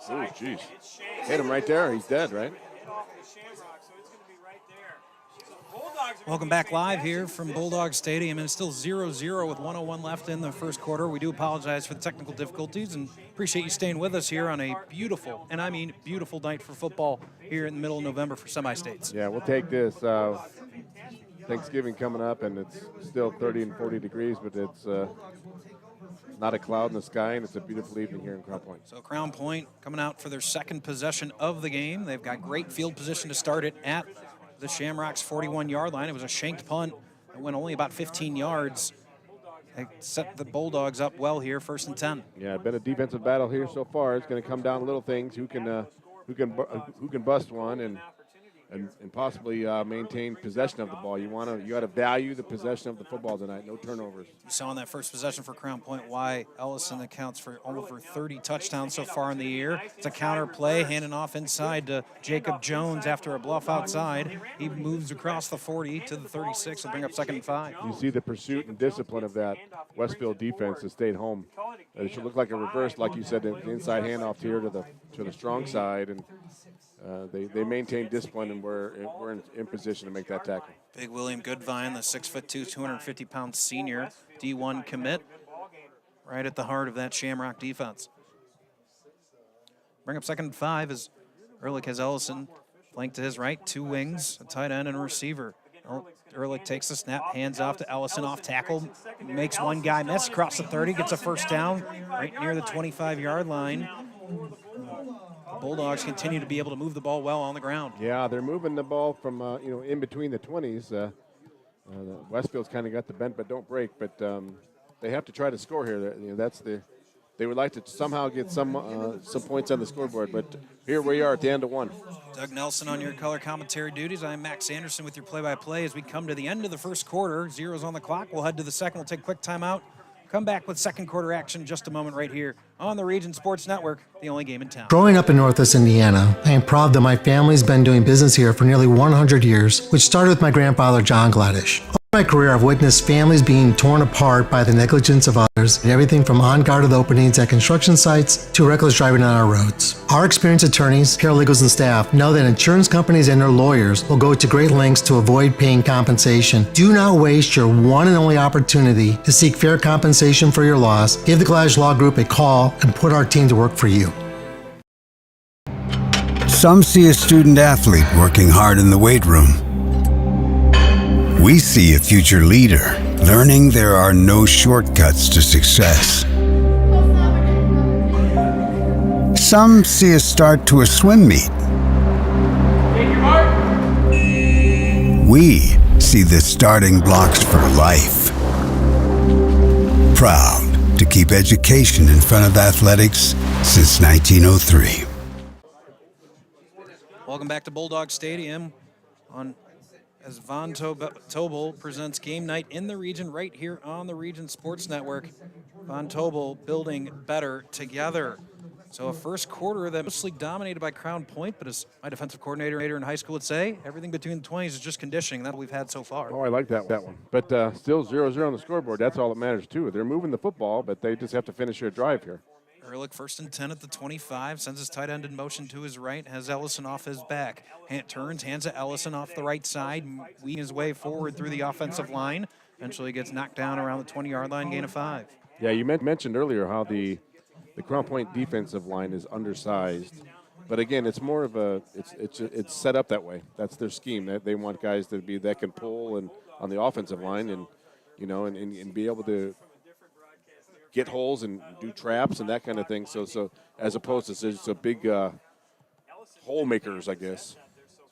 Oh, jeez. Hit him right there. He's dead, right? Welcome back live here from Bulldogs Stadium, and it's still 0-0 with 1:01 left in the first quarter. We do apologize for the technical difficulties and appreciate you staying with us here on a beautiful, and I mean beautiful, night for football here in the middle of November for semi-states. Yeah, we'll take this. Thanksgiving coming up, and it's still 30 and 40 degrees, but it's not a cloud in the sky, and it's a beautiful evening here in Crown Point. So Crown Point coming out for their second possession of the game. They've got great field position to start it at the Shamrocks' 41-yard line. It was a shanked punt. It went only about 15 yards. They set the Bulldogs up well here, 1st and 10. Yeah, been a defensive battle here so far. It's going to come down to little things. Who can bust one and possibly maintain possession of the ball. You got to value the possession of the football tonight. No turnovers. You saw in that first possession for Crown Point why Ellison accounts for over 30 touchdowns so far in the year. It's a counter play, handing off inside to Jacob Jones after a bluff outside. He moves across the 40 to the 36. He'll bring up 2nd and 5. You see the pursuit and discipline of that Westfield defense that stayed home. It should look like a reverse, like you said, the inside handoff here to the strong side, and they maintain discipline, and we're in position to make that tackle. Big William Goodvine, the 6'2", 250-pound senior D1 commit, right at the heart of that Shamrock defense. Bring up 2nd and 5 as Ehrlich has Ellison flanked to his right, 2 wings, a tight end and a receiver. Ehrlich takes the snap, hands off to Ellison, off tackle, makes one guy miss, across the 30, gets a first down right near the 25-yard line. The Bulldogs continue to be able to move the ball well on the ground. Yeah, they're moving the ball from in between the 20s. Westfield's kind of got the bend but don't break, but they have to try to score here. They would like to somehow get some points on the scoreboard, but here we are at the end of one. Doug Nelson on your color commentary duties. I'm Max Anderson with your play-by-play as we come to the end of the first quarter. 0's on the clock. We'll head to the second. We'll take a quick timeout. Come back with second quarter action in just a moment right here on the Region Sports Network, the only game in town. Growing up in Northwest Indiana, I am proud that my family's been doing business here for nearly 100 years, which started with my grandfather, John Gladish. In my career, I've witnessed families being torn apart by the negligence of others, and everything from unguarded openings at construction sites to reckless driving on our roads. Our experienced attorneys, paralegals, and staff know that insurance companies and their lawyers will go to great lengths to avoid paying compensation. Do not waste your one and only opportunity to seek fair compensation for your loss. Give the Gladish Law Group a call and put our team to work for you. Some see a student athlete working hard in the weight room. We see a future leader learning there are no shortcuts to success. Some see a start to a swim meet. We see the starting blocks for life. Proud to keep education in front of athletics since 1903. Welcome back to Bulldog Stadium as Von Tobel presents game night in the region right here on the Region Sports Network. Von Tobel building better together. So a first quarter that mostly dominated by Crown Point, but as my defensive coordinator in high school would say, everything between the 20s is just conditioning. That's what we've had so far. Oh, I like that one. But still 0-0 on the scoreboard. That's all that matters, too. They're moving the football, but they just have to finish their drive here. Ehrlich 1st and 10 at the 25, sends his tight end in motion to his right, has Ellison off his back. Turns, hands to Ellison off the right side, weaving his way forward through the offensive line. Eventually gets knocked down around the 20-yard line, gain of 5. Yeah, you mentioned earlier how the Crown Point defensive line is undersized. But again, it's more of it's set up that way. That's their scheme. They want guys that can pull and on the offensive line and be able to get holes and do traps and that kind of thing. So as opposed to just a big hole makers, I guess.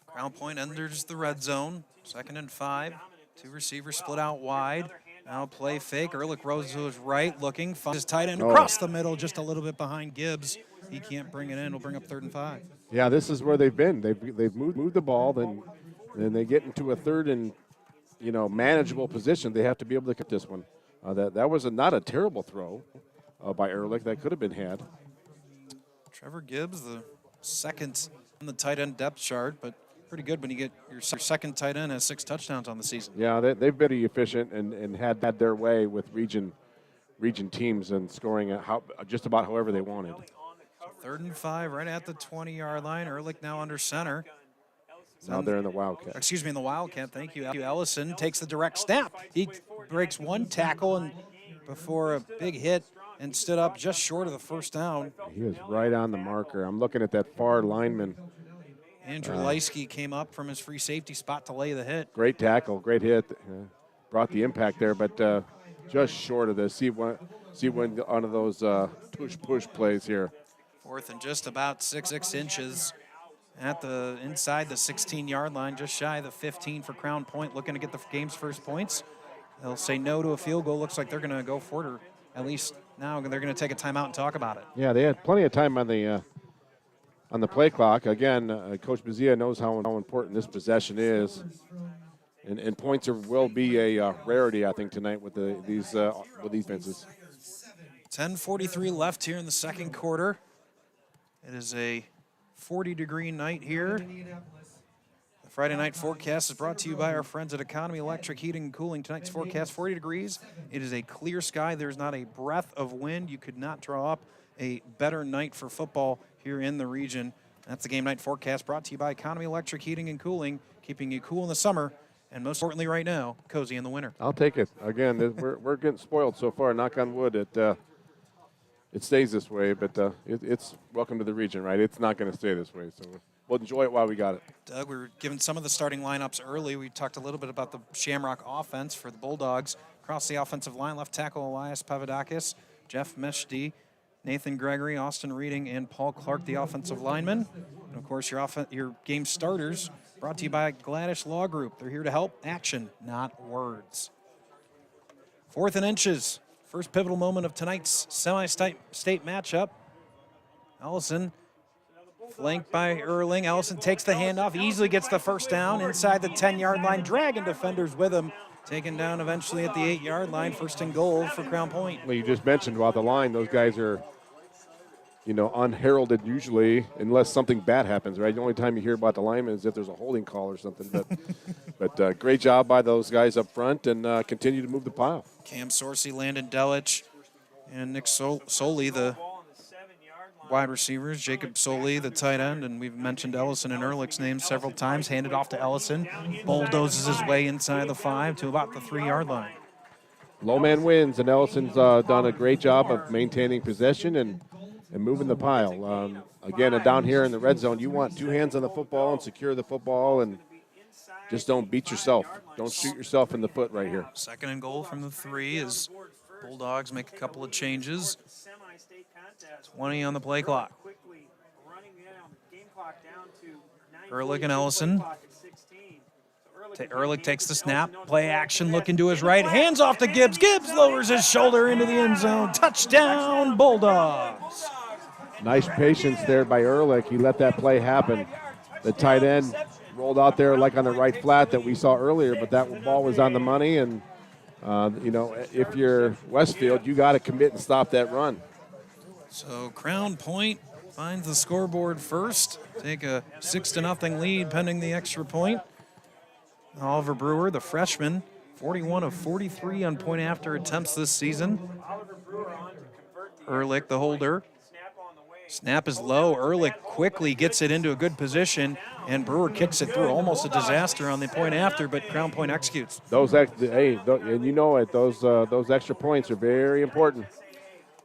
Crown Point enters the red zone. 2nd and 5. 2 receivers split out wide. Now play fake. Ehrlich rose to his right, looking. Finds his tight end across the middle, just a little bit behind Gibbs. He can't bring it in. He'll bring up 3rd and 5. Yeah, this is where they've been. They've moved the ball, then they get into a 3rd and manageable position. They have to be able to get this one. That was not a terrible throw by Ehrlich. That could have been had. Trevor Gibbs, the 2nd on the tight end depth chart, but pretty good when you get your 2nd tight end has 6 touchdowns on the season. Yeah, they've been efficient and had their way with region teams and scoring just about however they wanted. 3rd and 5 right at the 20-yard line. Ehrlich now under center. Now they're in the Wildcat. Excuse me, in the Wildcat. Thank you. Ellison takes the direct snap. He breaks one tackle and before a big hit and stood up just short of the first down. He was right on the marker. I'm looking at that far lineman. Andrew Leisky came up from his free safety spot to lay the hit. Great tackle, great hit. Brought the impact there, but just short of this. See one of those push plays here. 4th and just about 6 inches at the inside the 16-yard line, just shy of the 15 for Crown Point, looking to get the game's first points. They'll say no to a field goal. Looks like they're going to go for it, or at least now they're going to take a timeout and talk about it. Yeah, they had plenty of time on the play clock. Again, Coach Bazia knows how important this possession is, and points will be a rarity, I think, tonight with these defenses. 10:43 left here in the second quarter. It is a 40-degree night here. The Friday night forecast is brought to you by our friends at Economy Electric Heating and Cooling. Tonight's forecast, 40 degrees. It is a clear sky. There's not a breath of wind. You could not draw up a better night for football here in the region. That's the game night forecast brought to you by Economy Electric Heating and Cooling, keeping you cool in the summer and most importantly right now, cozy in the winter. I'll take it. Again, we're getting spoiled so far. Knock on wood. It stays this way, but it's welcome to the region, right? It's not going to stay this way, so we'll enjoy it while we got it. Doug, we were given some of the starting lineups early. We talked a little bit about the Shamrock offense for the Bulldogs. Across the offensive line, left tackle Elias Pavadakis, Jeff Meshdi, Nathan Gregory, Austin Reading, and Paul Clark, the offensive linemen. And, of course, your game starters brought to you by Gladish Law Group. They're here to help. Action, not words. 4th and inches. First pivotal moment of tonight's semi-state matchup. Ellison, flanked by Erling. Ellison takes the handoff, easily gets the first down inside the 10-yard line, dragging defenders with him. Taken down eventually at the 8-yard line. 1st and goal for Crown Point. Well, you just mentioned about the line. Those guys are, unheralded usually unless something bad happens, right? The only time you hear about the linemen is if there's a holding call or something. But great job by those guys up front and continue to move the pile. Cam Sorsey, Landon Delich, and Nick Soley, the wide receivers. Jacob Soley, the tight end, and we've mentioned Ellison and Ehrlich's names several times. Handed off to Ellison. Bulldozes his way inside the 5 to about the 3-yard line. Low man wins, and Ellison's done a great job of maintaining possession and moving the pile. Again, down here in the red zone, you want 2 hands on the football and secure the football and just don't beat yourself. Don't shoot yourself in the foot right here. 2nd and goal from the 3 as Bulldogs make a couple of changes. 20 on the play clock. Ehrlich and Ellison. Ehrlich takes the snap. Play action, looking to his right. Hands off to Gibbs. Gibbs lowers his shoulder into the end zone. Touchdown, Bulldogs. Nice patience there by Ehrlich. He let that play happen. The tight end rolled out there like on the right flat that we saw earlier, but that ball was on the money. And, if you're Westfield, you got to commit and stop that run. So Crown Point finds the scoreboard first. Take a 6-0 lead pending the extra point. Oliver Brewer, the freshman, 41 of 43 on point after attempts this season. Ehrlich, the holder. Snap is low. Ehrlich quickly gets it into a good position, and Brewer kicks it through. Almost a disaster on the point after, but Crown Point executes. Those extra points are very important.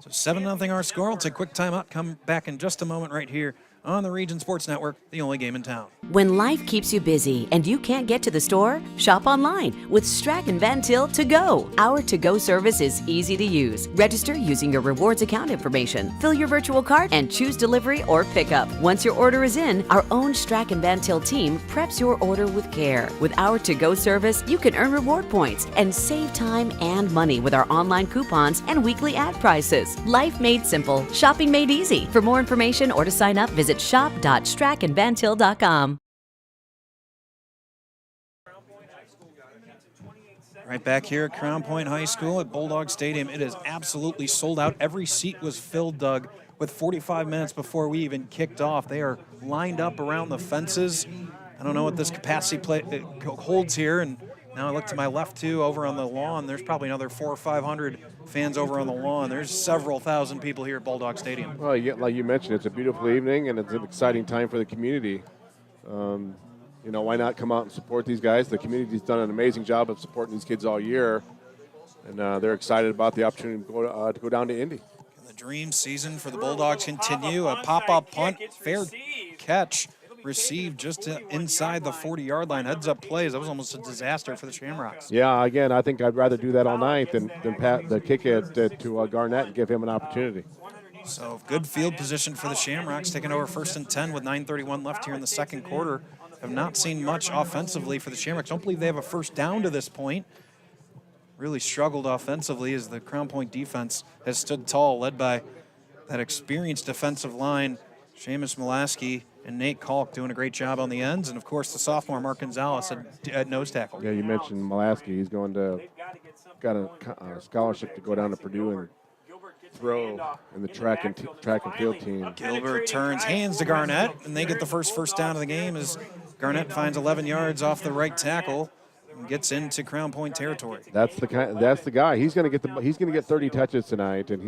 So 7-0 our score. We'll take a quick timeout. Come back in just a moment right here on the Region Sports Network, the only game in town. When life keeps you busy and you can't get to the store, shop online with Strachan Van Til To Go. Our to-go service is easy to use. Register using your rewards account information, fill your virtual cart, and choose delivery or pickup. Once your order is in, our own Strachan Van Til team preps your order with care. With our to-go service, you can earn reward points and save time and money with our online coupons and weekly ad prices. Life made simple, shopping made easy. For more information or to sign up, visit shop.strachanvantil.com. Right back here at Crown Point High School at Bulldog Stadium. It is absolutely sold out. Every seat was filled, Doug, with 45 minutes before we even kicked off. They are lined up around the fences. I don't know what this capacity holds here, and Now I look to my left, too, over on the lawn. There's probably another 400 or 500 fans over on the lawn. There's several thousand people here at Bulldog Stadium. Well, yeah, like you mentioned, it's a beautiful evening, and it's an exciting time for the community. Why not come out and support these guys? The community's done an amazing job of supporting these kids all year, and they're excited about the opportunity to go down to Indy. The dream season for the Bulldogs continue. A pop-up punt, fair catch, received just inside the 40-yard line. Heads-up plays. That was almost a disaster for the Shamrocks. Yeah, again, I think I'd rather do that all night than pat the kick it to Garnett and give him an opportunity. So good field position for the Shamrocks, taking over 1st and 10 with 9:31 left here in the second quarter. Have not seen much offensively for the Shamrocks. Don't believe they have a first down to this point. Really struggled offensively as the Crown Point defense has stood tall, led by that experienced defensive line, Seamus Mulaski and Nate Kalk doing a great job on the ends, and of course the sophomore Mark Gonzalez at nose tackle. Yeah, you mentioned Mulaski. He's got a scholarship to go down to Purdue and throw in the track and field team. Gilbert turns, hands to Garnett, and they get the first down of the game as Garnett finds 11 yards off the right tackle and gets into Crown Point territory. That's the guy. He's going to get 30 touches tonight, and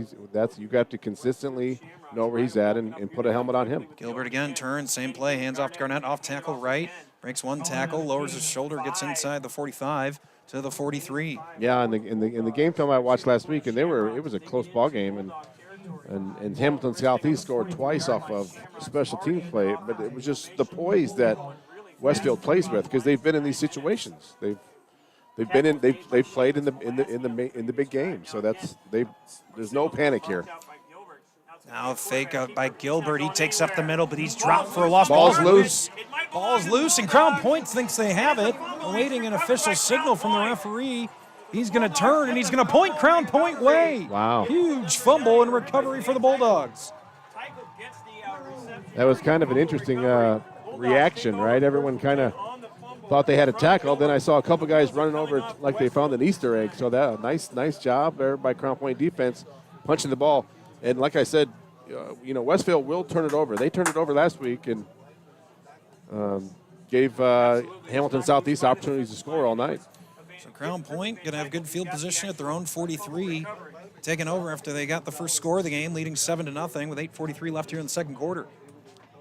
you got to consistently know where he's at and put a helmet on him. Gilbert again turns, same play, hands off to Garnett, off tackle right, breaks one tackle, lowers his shoulder, gets inside the 45 to the 43. Yeah, in the game film I watched last week, and it was a close ball game, and Hamilton Southeast scored twice off of special teams play, but it was just the poise that Westfield plays with, because they've been in these situations. They've played in the big game, so there's no panic here. Now a fake out by Gilbert. He takes up the middle, but he's dropped for a loss. Ball's loose. Ball's loose, and Crown Point thinks they have it, awaiting an official signal from the referee. He's going to turn, and he's going to point Crown Point way. Wow. Huge fumble and recovery for the Bulldogs. That was kind of an interesting reaction, right? Everyone kind of thought they had a tackle. Then I saw a couple guys running over like they found an Easter egg. So that nice job there by Crown Point defense, punching the ball. And like I said, Westfield will turn it over. They turned it over last week and gave Hamilton Southeast opportunities to score all night. So Crown Point going to have good field position at their own 43, taking over after they got the first score of the game, leading 7-0 with 8:43 left here in the second quarter.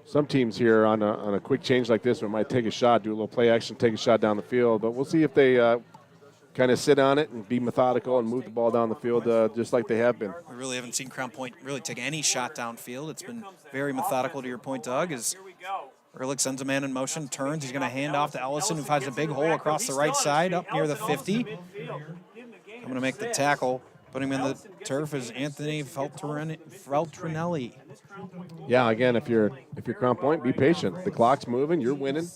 Some teams here on a quick change like this one might take a shot, do a little play action, take a shot down the field. But we'll see if they kind of sit on it and be methodical and move the ball down the field just like they have been. We really haven't seen Crown Point really take any shot downfield. It's been very methodical, to your point, Doug, as Ehrlich sends a man in motion, turns. He's going to hand off to Ellison, who finds a big hole across the right side up near the 50. I'm going to make the tackle. Putting him in the turf is Anthony Feltrinelli. Yeah, again, if you're Crown Point, be patient. The clock's moving. You're winning,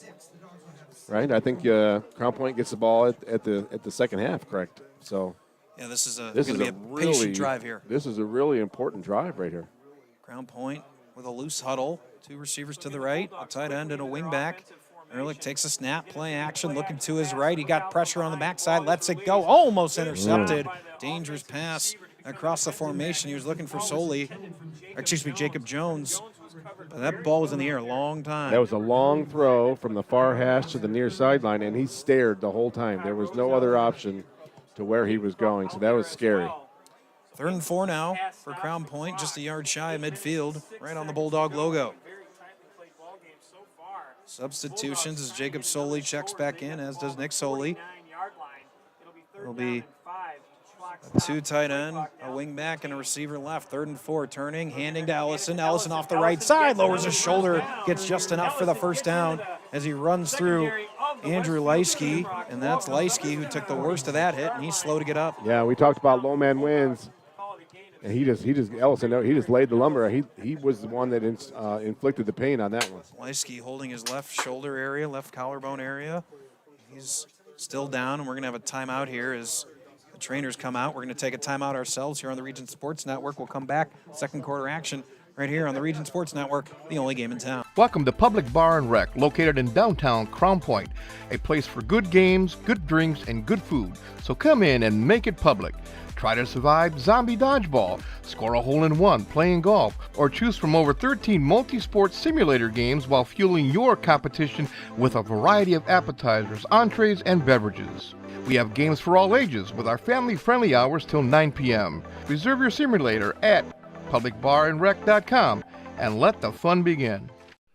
right? I think Crown Point gets the ball at the second half, correct? So yeah, this is going to be a patient drive here. This is a really important drive right here. Crown Point with a loose huddle. Two receivers to the right, a tight end and a wing back. Ehrlich takes a snap, play action, looking to his right. He got pressure on the backside, lets it go, almost intercepted. Dangerous pass across the formation. He was looking for Jacob Jones. But that ball was in the air a long time. That was a long throw from the far hash to the near sideline, and he stared the whole time. There was no other option to where he was going, so that was scary. 3rd and 4 now for Crown Point, just a yard shy of midfield, right on the Bulldog logo. Substitutions as Jacob Soley checks back in, as does Nick Soley. It'll be a 2 tight end, a wing back, and a receiver left. 3rd and 4, turning, handing to Ellison. Ellison off the right side, lowers his shoulder, gets just enough for the first down as he runs through Andrew Leisky, and that's Leisky who took the worst of that hit, and he's slow to get up. Yeah, we talked about low man wins. And Ellison, he just laid the lumber. He was the one that inflicted the pain on that one. Leisky holding his left shoulder area, left collarbone area. He's still down, and we're going to have a timeout here as the trainers come out. We're going to take a timeout ourselves here on the Region Sports Network. We'll come back, second quarter action, right here on the Region Sports Network, the only game in town. Welcome to Public Bar and Rec, located in downtown Crown Point, a place for good games, good drinks, and good food. So come in and make it public. Try to survive zombie dodgeball, score a hole-in-one playing golf, or choose from over 13 multi-sport simulator games while fueling your competition with a variety of appetizers, entrees, and beverages. We have games for all ages with our family-friendly hours till 9 p.m. Reserve your simulator at publicbarandrec.com and let the fun begin.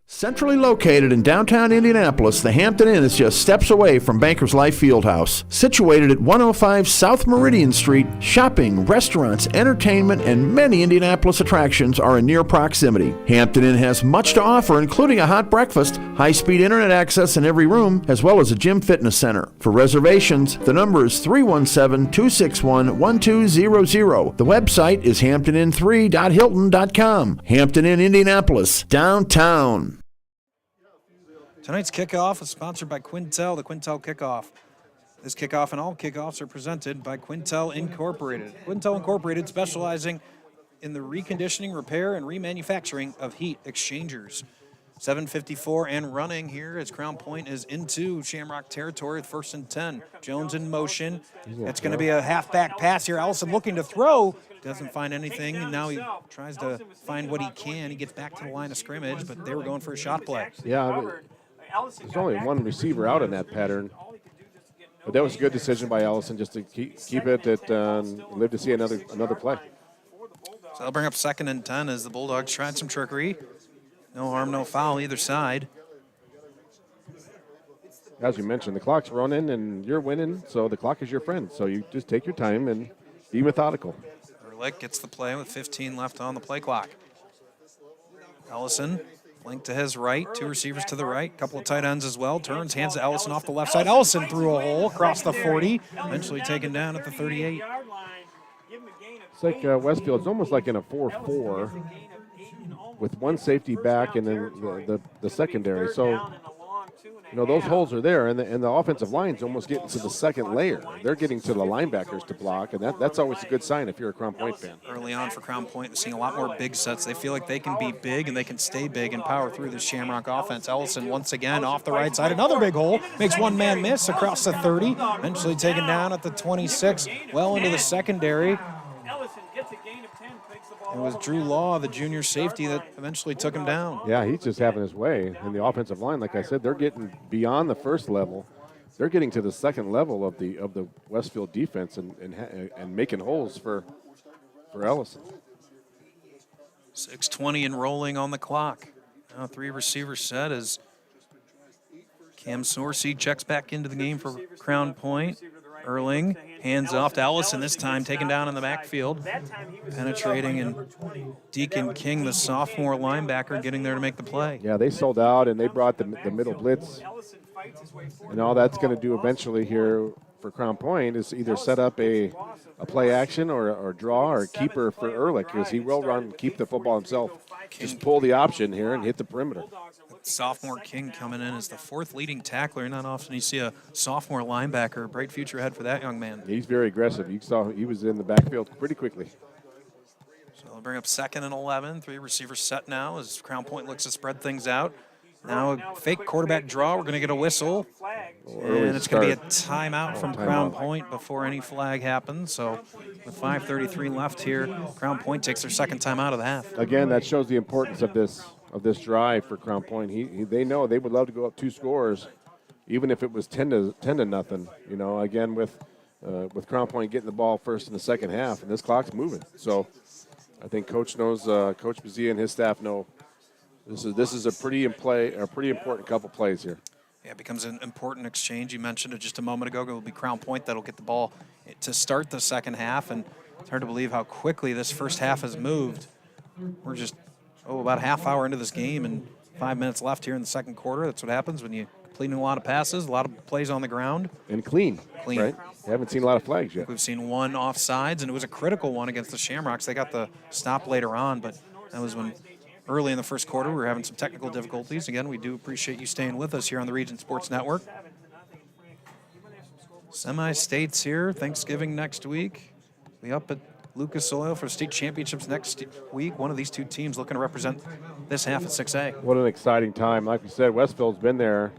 Centrally located in downtown Indianapolis, the Hampton Inn is just steps away from Bankers Life Fieldhouse. Situated at 105 South Meridian Street, shopping, restaurants, entertainment, and many Indianapolis attractions are in near proximity. Hampton Inn has much to offer, including a hot breakfast, high-speed internet access in every room, as well as a gym fitness center. For reservations, the number is 317-261-1200. The website is hamptonin3.hilton.com. Hampton Inn, Indianapolis, downtown. Tonight's kickoff is sponsored by Quintel, the Quintel Kickoff. This kickoff and all kickoffs are presented by Quintel Incorporated. Quintel Incorporated specializing in the reconditioning, repair, and remanufacturing of heat exchangers. 7:54 and running here as Crown Point is into Shamrock territory with 1st and 10. Jones in motion. It's going to be a halfback pass here. Allison looking to throw. Doesn't find anything, and now he tries to find what he can. He gets back to the line of scrimmage, but they were going for a shot play. Yeah, there's only one receiver out in that pattern. But that was a good decision by Allison just to keep it at live to see another play. So they'll bring up 2nd and 10 as the Bulldogs tried some trickery. No harm, no foul either side. As you mentioned, the clock's running and you're winning, so the clock is your friend. So you just take your time and be methodical. Ehrlich gets the play with 15 left on the play clock. Ellison, flank to his right, 2 receivers to the right, couple of tight ends as well. Turns, hands to Ellison off the left side. Ellison threw a hole across the 40, eventually taken down at the 38. It's like Westfield. It's almost like in a 4-4 with one safety back and then the secondary. So, those holes are there, and the offensive line's almost getting to the second layer. They're getting to the linebackers to block, and that's always a good sign if you're a Crown Point fan. Early on for Crown Point, they're seeing a lot more big sets. They feel like they can be big and they can stay big and power through the Shamrock offense. Ellison once again off the right side. Another big hole. Makes one man miss across the 30. Eventually taken down at the 26. Well into the secondary. It was Drew Law, the junior safety, that eventually took him down. Yeah, he's just having his way. And the offensive line, like I said, they're getting beyond the first level. They're getting to the second level of the Westfield defense and making holes for Ellison. 6:20 and rolling on the clock. Now 3 receivers set as Cam Sorsey checks back into the game for Crown Point. Erling hands off to Ellison this time, taken down in the backfield. Penetrating, and Deacon King, the sophomore linebacker, getting there to make the play. Yeah, they sold out, and they brought the middle blitz. And all that's going to do eventually here for Crown Point is either set up a play action or draw or keeper for Ehrlich, because he will run and keep the football himself. Just pull the option here and hit the perimeter. Sophomore King coming in as the 4th leading tackler. Not often you see a sophomore linebacker. Bright future ahead for that young man. He's very aggressive. You saw he was in the backfield pretty quickly. So they'll bring up 2nd and 11. 3 receivers set now as Crown Point looks to spread things out. Now a fake quarterback draw. We're going to get a whistle. And it's going to be a timeout from Crown Point before any flag happens. So with 5:33 left here, Crown Point takes their 2nd timeout of the half. Again, that shows the importance of this drive for Crown Point. They know they would love to go up 2 scores, even if it was 10 to nothing. Again with Crown Point getting the ball first in the second half, and this clock's moving. So I think Coach knows. Coach Bazia and his staff know this is a pretty important couple plays here. Yeah, it becomes an important exchange. You mentioned it just a moment ago. It will be Crown Point that'll get the ball to start the second half, and it's hard to believe how quickly this first half has moved. We're just about a half hour into this game and 5 minutes left here in the second quarter. That's what happens when you complete a lot of passes, a lot of plays on the ground. And clean. Right? You haven't seen a lot of flags yet. We've seen one offsides, and it was a critical one against the Shamrocks. They got the stop later on, but that was when early in the first quarter we were having some technical difficulties. Again, we do appreciate you staying with us here on the Region Sports Network. Semi-states here, Thanksgiving next week. We up at Lucas Oil for state championships next week. One of these 2 teams looking to represent this half of 6A. What an exciting time. Like we said, Westfield's been there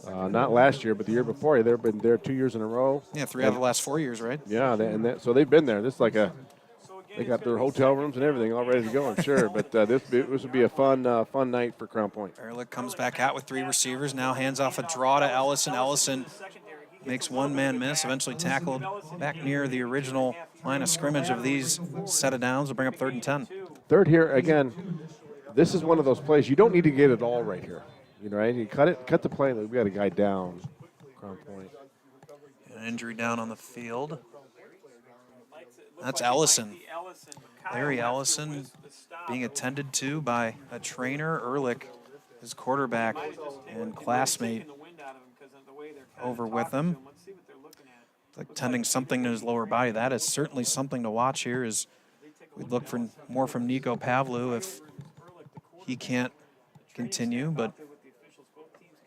Not last year, but the year before. They've been there 2 years in a row. Yeah, 3 out of the last 4 years, right? Yeah, so they've been there. This is like they got their hotel rooms and everything all ready to go, I'm sure. But this would be a fun night for Crown Point. Ehrlich comes back out with 3 receivers. Now hands off a draw to Ellison. Ellison makes one man miss, eventually tackled back near the original line of scrimmage of these set of downs. Will bring up 3rd and 10. Third here, again, this is one of those plays. You don't need to get it all right here. You know, right? You cut the play. We got a guy down, Crown Point. An injury down on the field. That's Ellison. Larry Ellison being attended to by a trainer, Ehrlich, his quarterback and classmate, over with him. Like tending something to his lower body. That is certainly something to watch here as we look for more from Nico Pavlu if he can't continue, but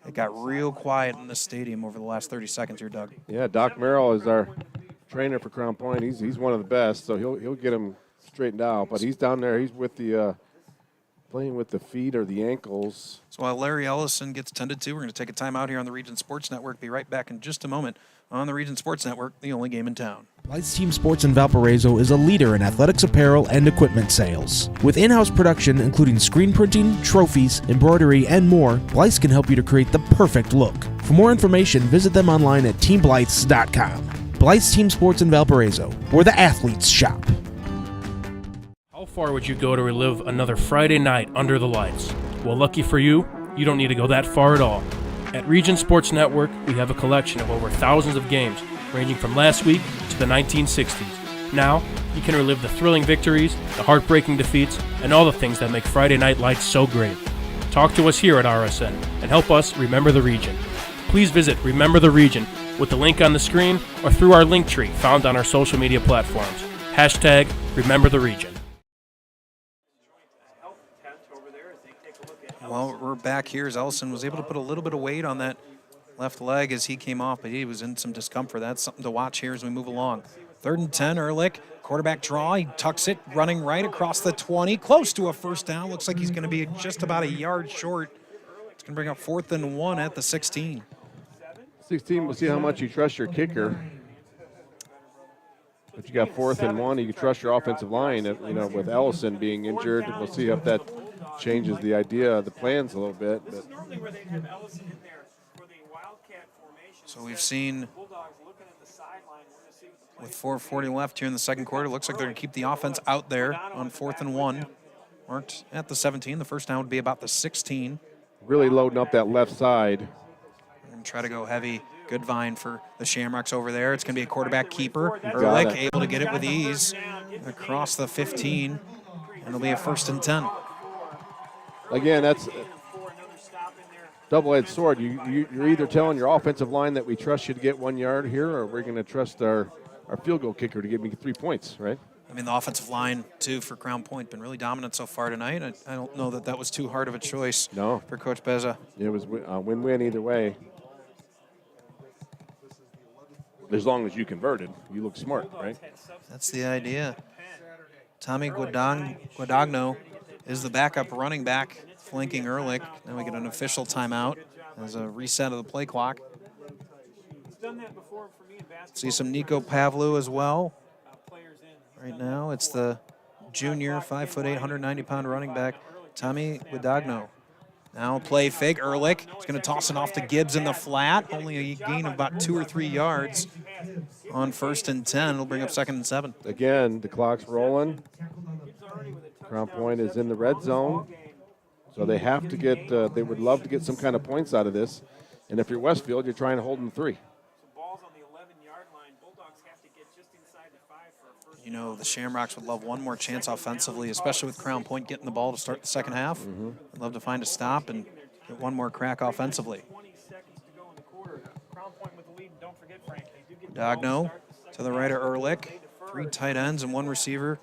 it got real quiet in the stadium over the last 30 seconds here, Doug. Yeah, Doc Merrill is our trainer for Crown Point. He's one of the best, so he'll get him straightened out. But he's down there. He's with the playing with the feet or the ankles. So while Larry Ellison gets tended to, we're going to take a time out here on the Region Sports Network. Be right back in just a moment on the Region Sports Network, the only game in town. Blythe's Team Sports in Valparaiso is a leader in athletics apparel and equipment sales. With in-house production including screen printing, trophies, embroidery, and more, Blythe's can help you to create the perfect look. For more information, visit them online at teamblythes.com. Blythe's Team Sports in Valparaiso, where the athletes shop. How far would you go to relive another Friday night under the lights? Well, lucky for you, you don't need to go that far at all. At Region Sports Network, we have a collection of over thousands of games, ranging from last week to the 1960s. Now, you can relive the thrilling victories, the heartbreaking defeats, and all the things that make Friday Night Lights so great. Talk to us here at RSN and help us remember the region. Please visit Remember the Region with the link on the screen or through our link tree found on our social media platforms. Hashtag Remember the Region. Well, we're back here as Ellison was able to put a little bit of weight on that left leg as he came off, but he was in some discomfort. That's something to watch here as we move along. 3rd and 10, Ehrlich, quarterback draw. He tucks it, running right across the 20, close to a first down. Looks like he's going to be just about a yard short. It's going to bring up 4th and 1 at the 16. 16, we'll see how much you trust your kicker. But you got 4th and 1. You can trust your offensive line. You know, with Ellison being injured, we'll see if that changes the idea of the plans a little bit. But. So we've seen with 4:40 left here in the second quarter, looks like they're going to keep the offense out there on 4th and 1. Marked at the 17. The first down would be about the 16. Really loading up that left side. And try to go heavy. Good vine for the Shamrocks over there. It's going to be a quarterback keeper. Ehrlich able to get it with ease across the 15. And it'll be a 1st and 10. Again, that's double-edged sword. You're either telling your offensive line that we trust you to get 1 yard here, or we're going to trust our field goal kicker to give me 3 points, right? I mean, the offensive line, too, for Crown Point, been really dominant so far tonight. I don't know that was too hard of a choice for Coach Beza. It was a win-win either way. As long as you converted, you look smart, right? That's the idea. Tommy Guadagno is the backup running back, flanking Ehrlich. Now we get an official timeout as a reset of the play clock. See some Nico Pavlu as well. Right now, it's the junior, 5'8", 190-pound running back, Tommy Guadagno. Now play fake, Ehrlich. He's going to toss it off to Gibbs in the flat. Only a gain of about 2 or 3 yards on 1st and 10. It'll bring up 2nd and 7. Again, the clock's rolling. Crown Point is in the red zone, so they have to get. They would love to get some kind of points out of this. And if you're Westfield, you're trying to hold them 3. You know, the Shamrocks would love one more chance offensively, especially with Crown Point getting the ball to start the second half. I'd love to find a stop and get one more crack offensively. Dogno to the right of Ehrlich. 3 tight ends and 1 receiver.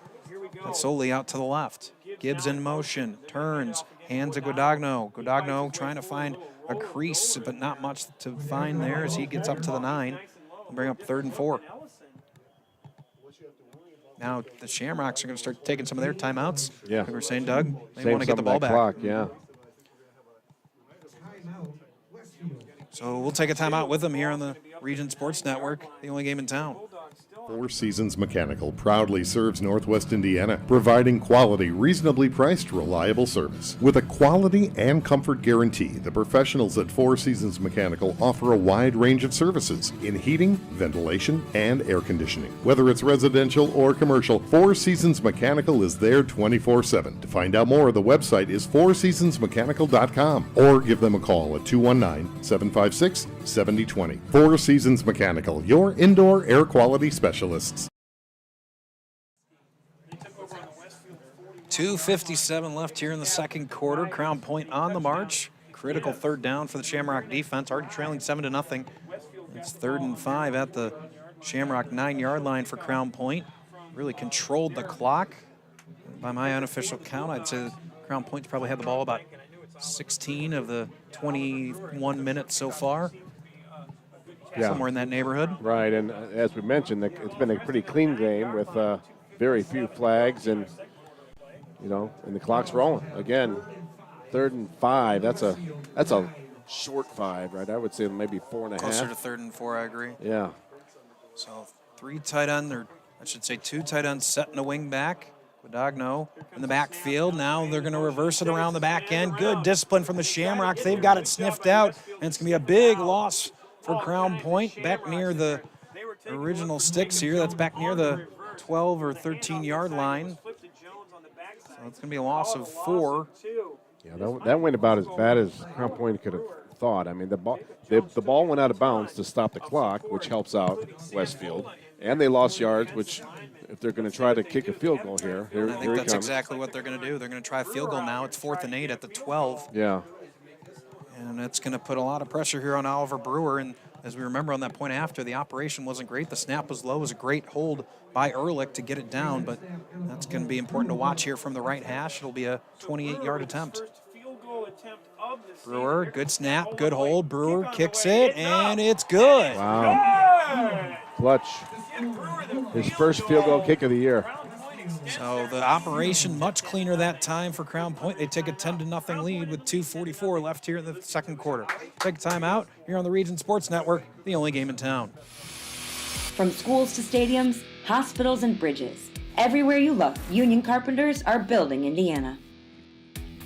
That's solely out to the left. Gibbs in motion, turns, hands to Guadagno. Guadagno trying to find a crease, but not much to find there as he gets up to the 9. We'll bring up 3rd and 4. Now the Shamrocks are going to start taking some of their timeouts. Yeah. Like we were saying, Doug, they want to get the ball back. Clock, yeah. So we'll take a timeout with them here on the Region Sports Network, the only game in town. Four Seasons Mechanical proudly serves Northwest Indiana, providing quality, reasonably priced, reliable service. With a quality and comfort guarantee, the professionals at Four Seasons Mechanical offer a wide range of services in heating, ventilation, and air conditioning. Whether it's residential or commercial, Four Seasons Mechanical is there 24/7. To find out more, the website is fourseasonsmechanical.com or give them a call at 219-756-7020. Four Seasons Mechanical, your indoor air quality specialists. 2:57 left here in the second quarter. Crown Point on the march. Critical third down for the Shamrock defense, already trailing 7-0. It's 3rd and 5 at the Shamrock 9-yard line for Crown Point. Really controlled the clock. By my unofficial count, I'd say Crown Point's probably had the ball about 16 of the 21 minutes so far. Yeah. Somewhere in that neighborhood. Right, and as we mentioned, it's been a pretty clean game with very few flags, and and the clock's rolling again. 3rd and 5. That's a short 5, right? I would say maybe 4.5. Closer to 3rd and 4, I agree. Yeah. So 3 tight end, or I should say 2 tight ends setting a wing back. Guadagno in the backfield. Now they're going to reverse it around the back end. Good discipline from the Shamrocks. They've got it sniffed out, and it's going to be a big loss for Crown Point, back near the original sticks here. That's back near the 12 or 13-yard line. So it's going to be a loss of 4. Yeah, that went about as bad as Crown Point could have thought. I mean, the ball went out of bounds to stop the clock, which helps out Westfield, and they lost yards, which if they're going to try to kick a field goal here, I think that's exactly what they're going to do. They're going to try a field goal now. It's 4th and 8 at the 12. Yeah. And it's going to put a lot of pressure here on Oliver Brewer. And as we remember on that point after, the operation wasn't great. The snap was low. It was a great hold by Ehrlich to get it down. But that's going to be important to watch here from the right hash. It'll be a 28-yard attempt. Brewer, good snap, good hold. Brewer kicks it, and it's good. Wow. Clutch. His first field goal kick of the year. So the operation much cleaner that time for Crown Point. They take a 10-0 lead with 2:44 left here in the second quarter. Take a timeout here on the Region Sports Network, the only game in town. From schools to stadiums, hospitals and bridges, everywhere you look, union carpenters are building Indiana.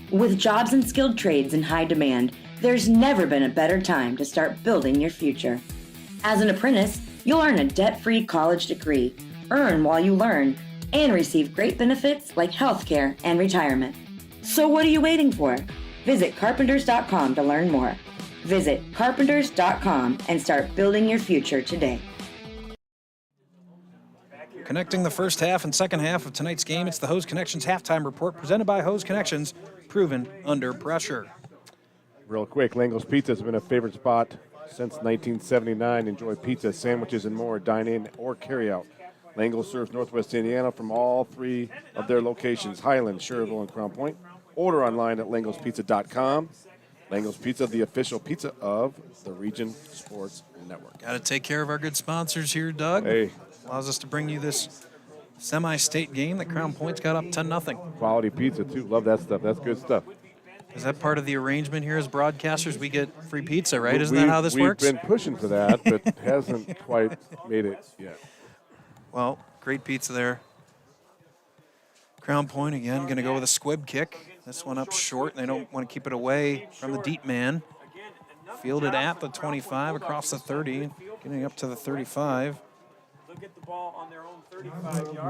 With jobs and skilled trades in high demand, there's never been a better time to start building your future. As an apprentice, you'll earn a debt-free college degree, earn while you learn, and receive great benefits like healthcare and retirement. So what are you waiting for? Visit carpenters.com to learn more. Visit carpenters.com and start building your future today. Connecting the first half and second half of tonight's game, it's the Hose Connections halftime report presented by Hose Connections, proven under pressure. Real quick, Lango's Pizza has been a favorite spot since 1979. Enjoy pizza, sandwiches, and more. Dine in or carry out. Lango serves Northwest Indiana from all 3 of their locations, Highland, Schererville, and Crown Point. Order online at langospizza.com. Lango's Pizza, the official pizza of the Region Sports Network. Got to take care of our good sponsors here, Doug. Hey. Allows us to bring you this semi-state game that Crown Point's got up 10-0. Quality pizza, too. Love that stuff. That's good stuff. Is that part of the arrangement here as broadcasters? We get free pizza, right? Isn't that how this works? We've been pushing for that, but hasn't quite made it yet. Well, great pizza there. Crown Point again going to go with a squib kick. This one up short. They don't want to keep it away from the deep man. Fielded at the 25, across the 30, getting up to the 35.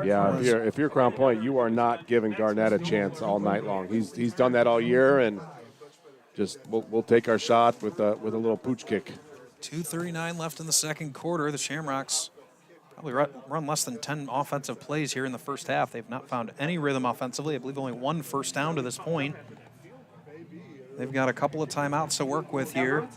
Yeah, if you're Crown Point, you are not giving Garnett a chance all night long. He's done that all year, and just we'll take our shot with a little pooch kick. 2:39 left in the second quarter. The Shamrocks probably run less than 10 offensive plays here in the first half. They've not found any rhythm offensively. I believe only 1 first down to this point. They've got a couple of timeouts to work with here.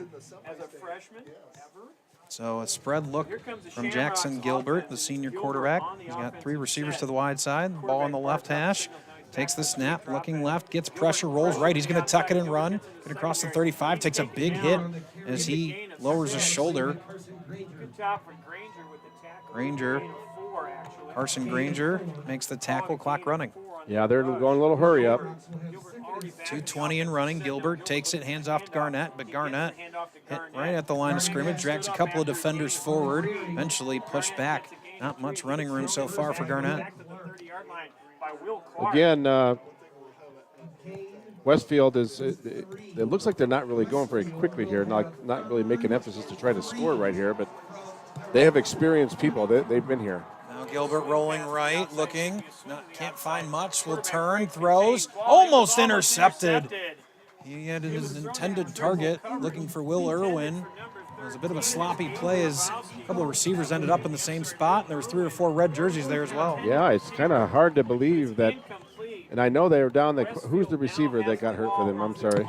So a spread look from Jackson Gilbert, the senior quarterback. He's got 3 receivers to the wide side. Ball on the left hash. Takes the snap, looking left, gets pressure, rolls right. He's going to tuck it and run. Get across the 35, takes a big hit as he lowers his shoulder. Granger, Carson Granger makes the tackle, clock running. Yeah, they're going a little hurry up. 2:20 and running. Gilbert takes it, hands off to Garnett, but Garnett hit right at the line of scrimmage, drags a couple of defenders forward, eventually pushed back. Not much running room so far for Garnett. Again, Westfield it looks like they're not really going very quickly here, not really making emphasis to try to score right here, but they have experienced people. They've been here. Now Gilbert rolling right, looking, can't find much, will turn, throws, almost intercepted. He had his intended target, looking for Will Irwin. It was a bit of a sloppy play as a couple of receivers ended up in the same spot. There was 3 or 4 red jerseys there as well. Yeah, it's kind of hard to believe that. And I know they were down. Who's the receiver that got hurt for them? I'm sorry.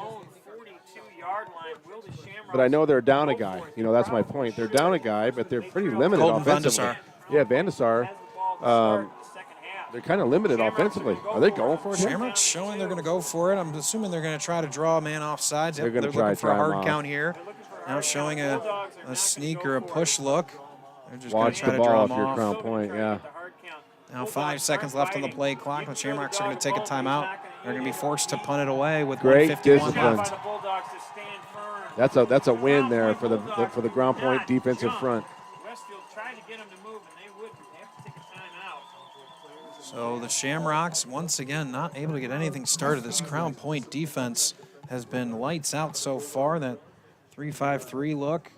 But I know they're down a guy. You know, that's my point. They're down a guy, but they're pretty limited offensively. Yeah, Vandesar. They're kind of limited offensively. Are they going for it? Shamrock's showing they're going to go for it. I'm assuming they're going to try to draw a man off sides. They're going to looking for a hard count here. Now showing a sneak or a push look. They're just going to try to draw him off. Watch the ball if you're Crown Point, yeah. Now 5 seconds left on the play clock. The Shamrocks are going to take a timeout. They're going to be forced to punt it away with great 151 discipline. left. That's a win there for the Crown Point defensive front. So the Shamrocks, once again, not able to get anything started. This Crown Point defense has been lights out so far. That 3-5-3 look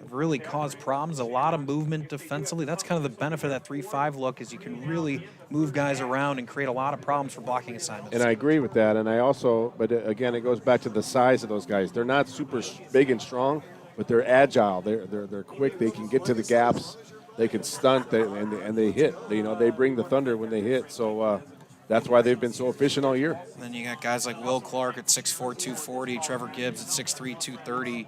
have really caused problems. A lot of movement defensively. That's kind of the benefit of that 3-5 look, is you can really move guys around and create a lot of problems for blocking assignments. And I agree with that. And I also, but again, it goes back to the size of those guys. They're not super big and strong, but they're agile. They're quick. They can get to the gaps. They can stunt, and they hit. They bring the thunder when they hit. So that's why they've been so efficient all year. And then you got guys like Will Clark at 6'4", 240, Trevor Gibbs at 6'3", 230.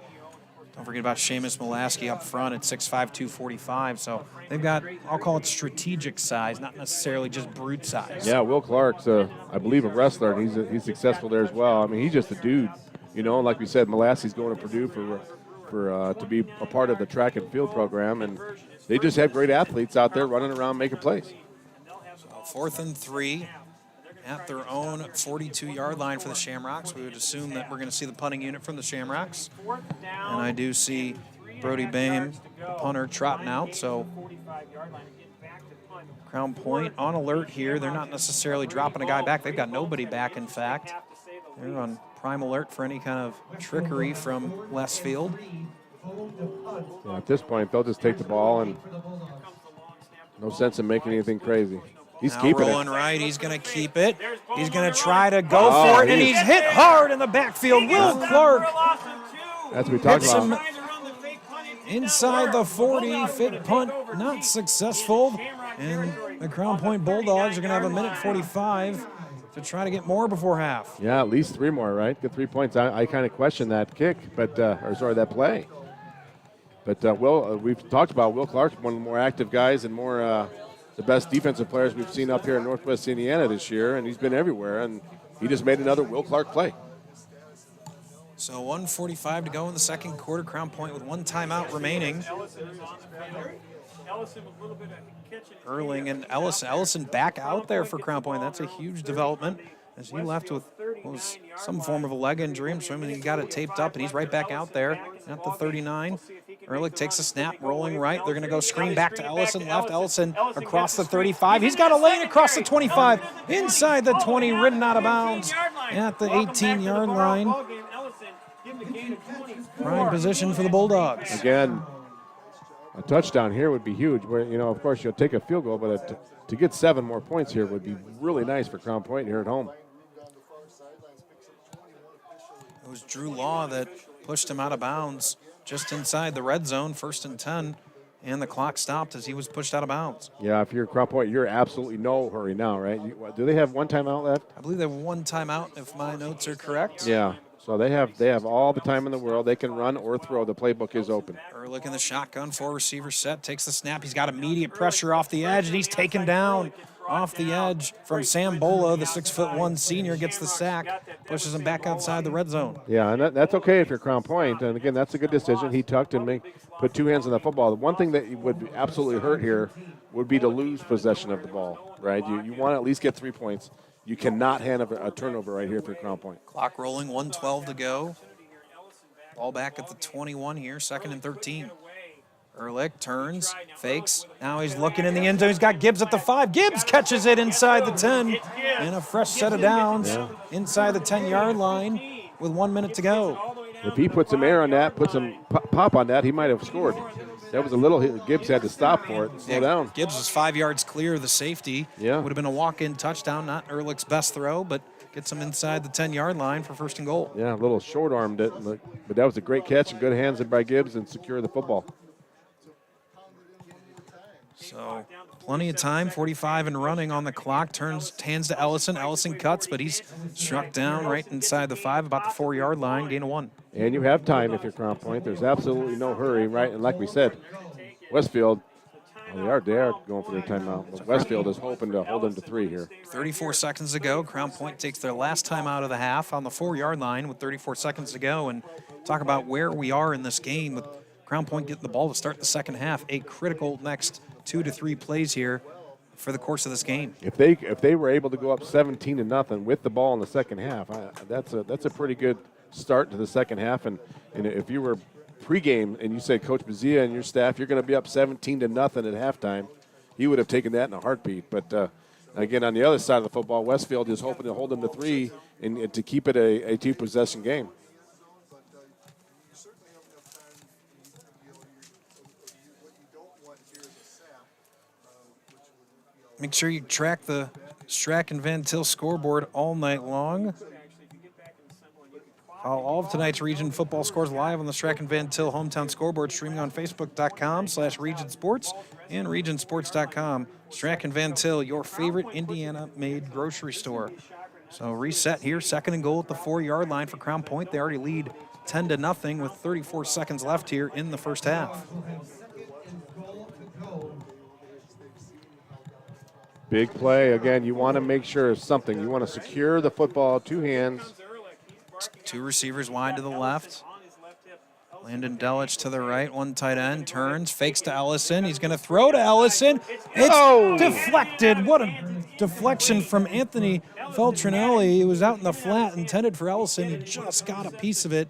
Don't forget about Seamus Mulaski up front at 6'5", 245. So they've got, I'll call it strategic size, not necessarily just brute size. Yeah, Will Clark's, I believe, a wrestler, and he's successful there as well. I mean, he's just a dude. Like we said, Mulaski's going to Purdue to be a part of the track and field program, and they just have great athletes out there running around making plays. So 4th and 3 at their own 42-yard line for the Shamrocks. We would assume that we're going to see the punting unit from the Shamrocks. And I do see Brody Boehm, the punter, trotting out. So Crown Point on alert here. They're not necessarily dropping a guy back. They've got nobody back, in fact. They're on prime alert for any kind of trickery from Westfield. Yeah, at this point, they'll just take the ball, and no sense in making anything crazy. He's now keeping rolling it. Right, he's going to keep it. He's going to try to go for it, and he's hit hard in the backfield. Will Clark. That's what we talked about. Inside the 40, fake punt, not successful. And the Crown Point Bulldogs are going to have a minute 45 to try to get more before half. Yeah, at least 3 more, right? Get 3 points. I kind of question that kick, that play. But we've talked about Will Clark, one of the more active guys and more the best defensive players we've seen up here in Northwest Indiana this year, and he's been everywhere, and he just made another Will Clark play. So 1:45 to go in the second quarter. Crown Point with 1 timeout remaining. Erling and Ellison back out there for Crown Point. That's a huge development, as he left with some form of a leg injury. I'm assuming he got it taped up, and he's right back out there at the 39. Ehrlich takes a snap, rolling right. They're going to go screen back to Ellison, left. Ellison across the 35. He's got a lane across the 25, inside the 20, ridden out of bounds at the 18-yard line. Prime position for the Bulldogs. Again, a touchdown here would be huge. Where, of course, you'll take a field goal, but to get 7 more points here would be really nice for Crown Point here at home. It was Drew Law that pushed him out of bounds just inside the red zone, 1st and 10, and the clock stopped as he was pushed out of bounds. Yeah, if you're Crown Point, you're absolutely no hurry now, right? Do they have 1 timeout left? I believe they have 1 timeout, if my notes are correct. Yeah, so they have all the time in the world. They can run or throw. The playbook is open. Ehrlich in the shotgun, 4 receiver set, takes the snap. He's got immediate pressure off the edge, and he's taken down off the edge from Sam Bola. The 6'1" senior gets the sack, pushes him back outside the red zone. Yeah, and that's okay if you're Crown Point. And again, that's a good decision. He tucked and put 2 hands on the football. The one thing that would absolutely hurt here would be to lose possession of the ball, right? You want to at least get 3 points. You cannot hand a turnover right here for Crown Point. Clock rolling, 1:12 to go. Ball back at the 21 here, 2nd and 13. Ehrlich turns, fakes. Now he's looking in the end zone. He's got Gibbs at the 5. Gibbs catches it inside the 10. And a fresh set of downs inside the 10-yard line with 1 minute to go. If he put some air on that, put some pop on that, he might have scored. That was a little hit. Gibbs had to stop for it and slow down. Gibbs was 5 yards clear of the safety. Yeah. Would have been a walk-in touchdown, not Ehrlich's best throw, but gets him inside the 10-yard line for 1st and goal. Yeah, a little short-armed it, but that was a great catch and good hands by Gibbs and secure the football. So plenty of time, 45 and running on the clock. Hands to Ellison. Ellison cuts, but he's struck down right inside the 5, about the 4-yard line, gain of 1. And you have time if you're Crown Point. There's absolutely no hurry, right? And like we said, Westfield, they are going for their timeout. But Westfield is hoping to hold them to 3 here. 34 seconds to go. Crown Point takes their last time out of the half on the 4-yard line with 34 seconds to go. And talk about where we are in this game with Crown Point getting the ball to start the second half. A critical next 2 to 3 plays here for the course of this game. If they were able to go up 17-0 with the ball in the second half, that's a pretty good start to the second half. And if you were pregame and you said Coach Bazia and your staff, you're going to be up 17-0 at halftime, he would have taken that in a heartbeat. But again, on the other side of the football, Westfield is hoping to hold them to 3 and to keep it a 2-possession game. Make sure you track the Strack and Van Til scoreboard all night long. Follow all of tonight's Region football scores live on the Strack and Van Til hometown scoreboard, streaming on Facebook.com/Region Sports and RegionSports.com. Strack and Van Til, your favorite Indiana-made grocery store. So reset here, 2nd and goal at the 4-yard line for Crown Point. They already lead 10-0 with 34 seconds left here in the first half. Big play. Again, you want to make sure of something. You want to secure the football, 2 hands. 2 receivers wide to the left. Landon Delich to the right, 1 tight end, turns, fakes to Ellison. He's going to throw to Ellison. It's deflected. What a deflection from Anthony Feltrinelli. It was out in the flat, intended for Ellison. He just got a piece of it,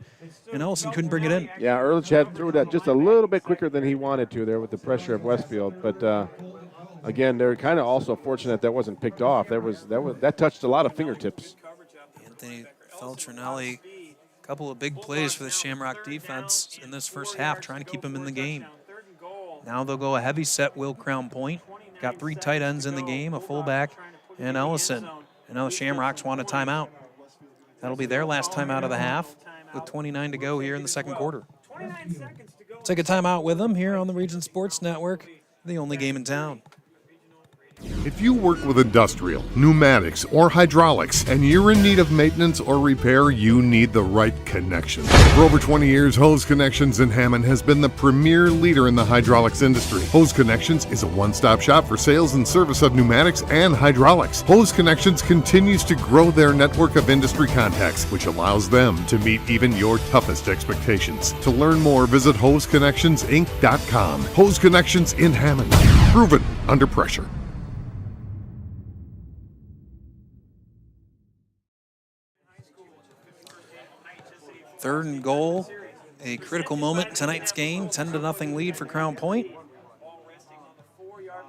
and Ellison couldn't bring it in. Yeah, Ehrlich had threw that just a little bit quicker than he wanted to there with the pressure of Westfield. But again, they're kind of also fortunate that wasn't picked off. That touched a lot of fingertips. Anthony Feltrinelli, a couple of big plays for the Shamrock defense in this first half, trying to keep him in the game. Now they'll go a heavy set, will Crown Point. Got 3 tight ends in the game, a fullback, and Ellison. And now the Shamrocks want a timeout. That'll be their last timeout of the half with 29 to go here in the second quarter. Take a timeout with them here on the Region Sports Network, the only game in town. If you work with industrial, pneumatics, or hydraulics, and you're in need of maintenance or repair, you need the right connection. For over 20 years, Hose Connections in Hammond has been the premier leader in the hydraulics industry. Hose Connections is a one-stop shop for sales and service of pneumatics and hydraulics. Hose Connections continues to grow their network of industry contacts, which allows them to meet even your toughest expectations. To learn more, visit HoseConnectionsInc.com. Hose Connections in Hammond. Proven under pressure. 3rd and goal, a critical moment in tonight's game, 10-0 lead for Crown Point.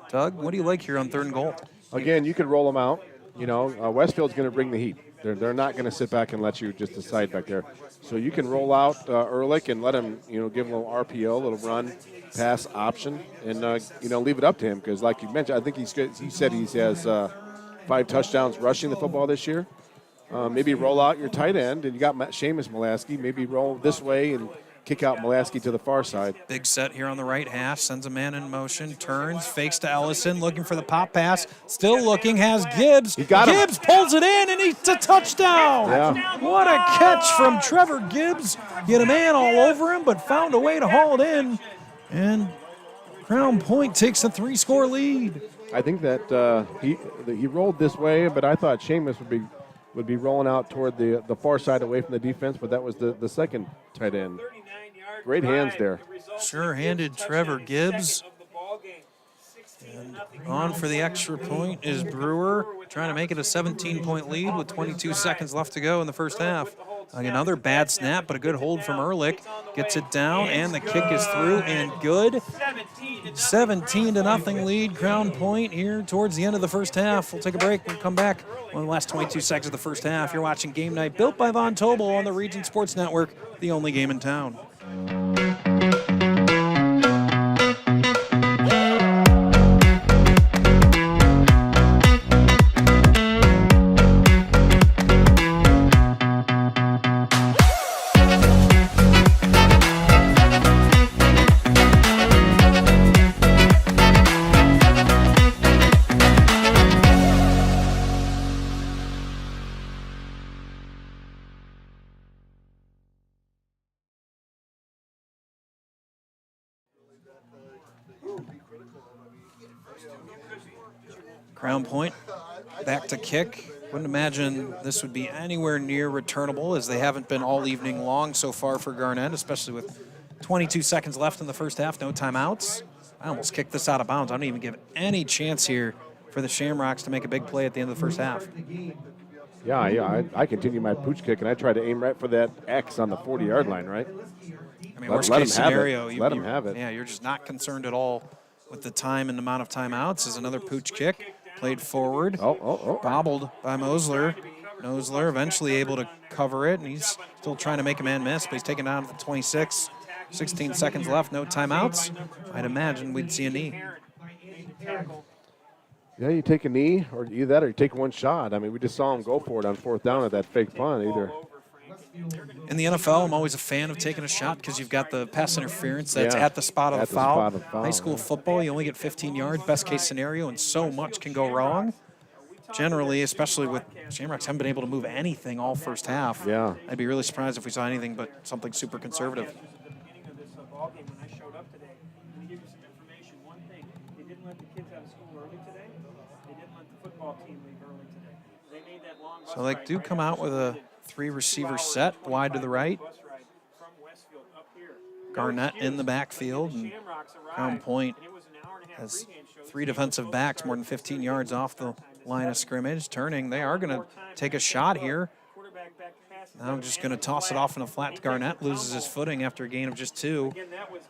Doug, what do you like here on 3rd and goal? Again, you could roll them out. You know, Westfield's going to bring the heat. They're not going to sit back and let you just decide back there. So you can roll out Ehrlich and let him, give him a little RPO, a little run, pass option, and, leave it up to him. Because like you mentioned, I think he said he has 5 touchdowns rushing the football this year. Maybe roll out your tight end, and you got Seamus Mulaski. Maybe roll this way and kick out Mulaski to the far side. Big set here on the right hash, sends a man in motion, turns, fakes to Ellison, looking for the pop pass, still looking, has Gibbs. Gibbs pulls it in, and it's a touchdown. Yeah. What a catch from Trevor Gibbs. He had a man all over him, but found a way to haul it in, and Crown Point takes a 3-score lead. I think that he rolled this way, but I thought Seamus would be rolling out toward the far side away from the defense, but that was the second tight end. Great hands there. Sure-handed Trevor Gibbs. On for the extra point is Brewer, trying to make it a 17-point lead with 22 seconds left to go in the first half. Another bad snap, but a good hold from Ehrlich. Gets it down, and the kick is through and good. 17-0 lead, Crown Point here towards the end of the first half. We'll take a break. We'll come back on the last 22 seconds of the first half. You're watching Game Night, built by Von Tobel on the Region Sports Network, the only game in town. Crown Point back to kick. Wouldn't imagine this would be anywhere near returnable, as they haven't been all evening long so far for Garnett, especially with 22 seconds left in the first half, no timeouts. I almost kicked this out of bounds. I don't even give any chance here for the Shamrocks to make a big play at the end of the first half. Yeah, I continue my pooch kick, and I try to aim right for that X on the 40-yard line, right? I mean, worst case scenario, let him have it. Yeah, you're just not concerned at all with the time and amount of timeouts. Is another pooch kick. Played forward, bobbled by Mosler. Mosler eventually able to cover it, and he's still trying to make a man miss, but he's taken down to the 26. 16 seconds left, no timeouts. I'd imagine we'd see a knee. Yeah, you take a knee, or either that, or you take one shot. I mean, we just saw him go for it on fourth down at that fake punt. Either. In the NFL, I'm always a fan of taking a shot because you've got the pass interference that's at the spot of the foul. High school football, you only get 15 yards, best case scenario, and so much can go wrong. Generally, especially with Shamrocks, haven't been able to move anything all first half. Yeah. I'd be really surprised if we saw anything but something super conservative. So they do come out with a 3-receiver set wide to the right. Garnett in the backfield, and Crown Point has 3 defensive backs more than 15 yards off the line of scrimmage. Turning, they are going to take a shot here. Now I'm just going to toss it off in a flat to Garnett, loses his footing after a gain of just 2.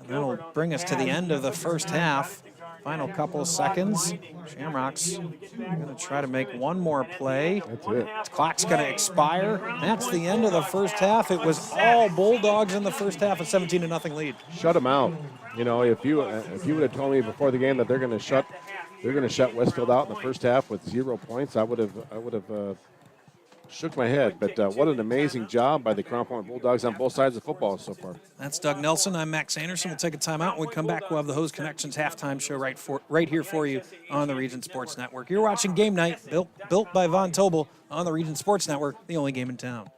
And that'll bring us to the end of the first half. Final couple of seconds. Shamrocks going to try to make one more play. That's it. The clock's going to expire. That's the end of the first half. It was all Bulldogs in the first half, a 17-0 lead. Shut them out. You know, if you would have told me before the game that they're going to shut Westfield out in the first half with 0 points, I would have shook my head. But what an amazing job by the Crown Point Bulldogs on both sides of football so far. That's Doug Nelson. I'm Max Anderson. We'll take a timeout. When we come back, we'll have the Hose Connections halftime show right here for you on the Region Sports Network. You're watching Game Night, built by Von Tobel on the Region Sports Network, the only game in town.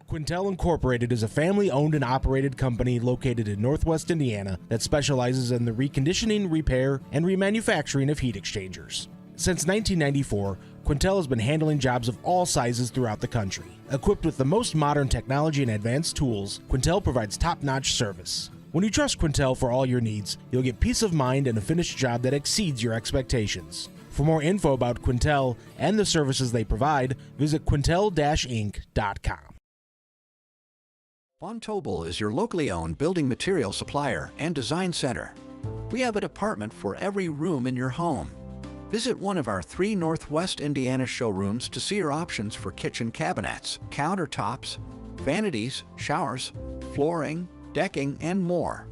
Quintel Incorporated is a family-owned and operated company located in Northwest Indiana that specializes in the reconditioning, repair, and remanufacturing of heat exchangers. Since 1994, Quintel has been handling jobs of all sizes throughout the country. Equipped with the most modern technology and advanced tools, Quintel provides top-notch service. When you trust Quintel for all your needs, you'll get peace of mind and a finished job that exceeds your expectations. For more info about Quintel and the services they provide, visit quintel-inc.com. Von Tobel is your locally owned building material supplier and design center. We have a department for every room in your home. Visit one of our 3 Northwest Indiana showrooms to see your options for kitchen cabinets, countertops, vanities, showers, flooring, decking, and more.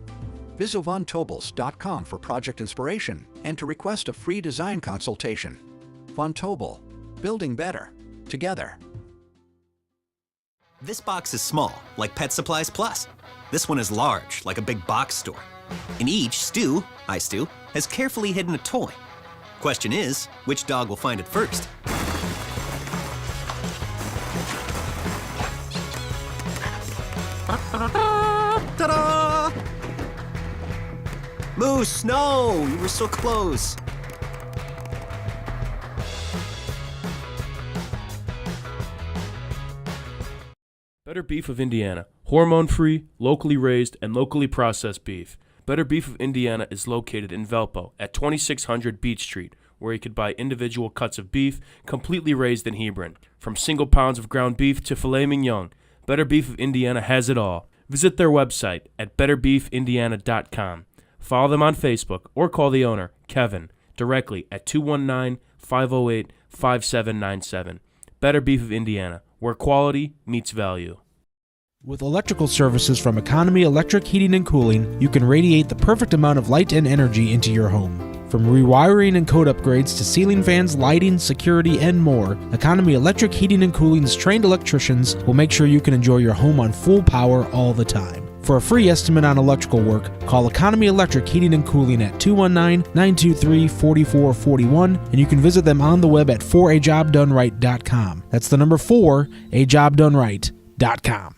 Visit vontobels.com for project inspiration and to request a free design consultation. Von Tobel, building better, together. This box is small, like Pet Supplies Plus. This one is large, like a big box store. In each, Stu, hi Stu, has carefully hidden a toy. Question is, which dog will find it first? Ta-da! Moose, no! You were so close. Better Beef of Indiana. Hormone-free, locally raised, and locally processed beef. Better Beef of Indiana is located in Valpo at 2600 Beach Street, where you could buy individual cuts of beef completely raised in Hebron. From single pounds of ground beef to filet mignon, Better Beef of Indiana has it all. Visit their website at betterbeefindiana.com. Follow them on Facebook or call the owner, Kevin, directly at 219-508-5797. Better Beef of Indiana, where quality meets value. With electrical services from Economy Electric Heating and Cooling, you can radiate the perfect amount of light and energy into your home. From rewiring and code upgrades to ceiling fans, lighting, security, and more, Economy Electric Heating and Cooling's trained electricians will make sure you can enjoy your home on full power all the time. For a free estimate on electrical work, call Economy Electric Heating and Cooling at 219-923-4441, and you can visit them on the web at 4ajobdoneright.com. That's the number 4ajobdoneright.com.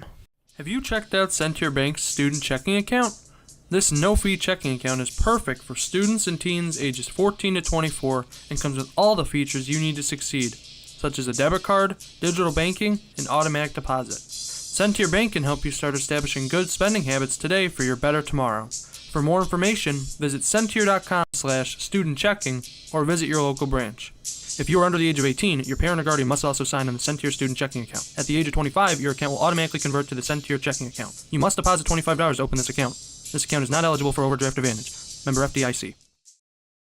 Have you checked out Centier Bank's student checking account? This no-fee checking account is perfect for students and teens ages 14 to 24 and comes with all the features you need to succeed, such as a debit card, digital banking, and automatic deposit. Centier Bank can help you start establishing good spending habits today for your better tomorrow. For more information, visit Centier.com/student-checking or visit your local branch. If you are under the age of 18, your parent or guardian must also sign on the Centier student checking account. At the age of 25, your account will automatically convert to the Centier checking account. You must deposit $25 to open this account. This account is not eligible for overdraft advantage. Member FDIC.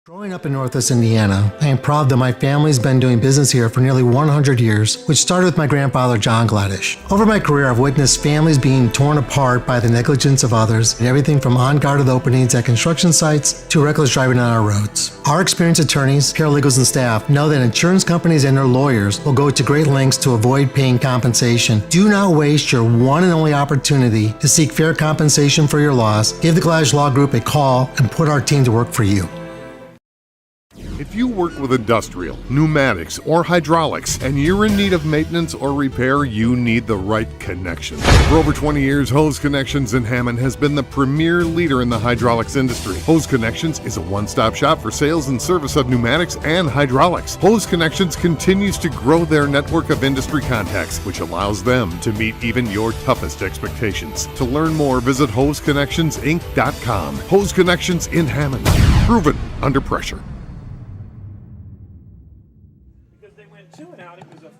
Growing up in Northwest Indiana, I am proud that my family's been doing business here for nearly 100 years, which started with my grandfather, John Gladish. Over my career, I've witnessed families being torn apart by the negligence of others, and everything from unguarded openings at construction sites to reckless driving on our roads. Our experienced attorneys, paralegals, and staff know that insurance companies and their lawyers will go to great lengths to avoid paying compensation. Do not waste your one and only opportunity to seek fair compensation for your loss. Give the Gladish Law Group a call and put our team to work for you. If you work with industrial, pneumatics, or hydraulics, and you're in need of maintenance or repair, you need the right connection. For over 20 years, Hose Connections in Hammond has been the premier leader in the hydraulics industry. Hose Connections is a one-stop shop for sales and service of pneumatics and hydraulics. Hose Connections continues to grow their network of industry contacts, which allows them to meet even your toughest expectations. To learn more, visit HoseConnectionsInc.com. Hose Connections in Hammond. Proven under pressure.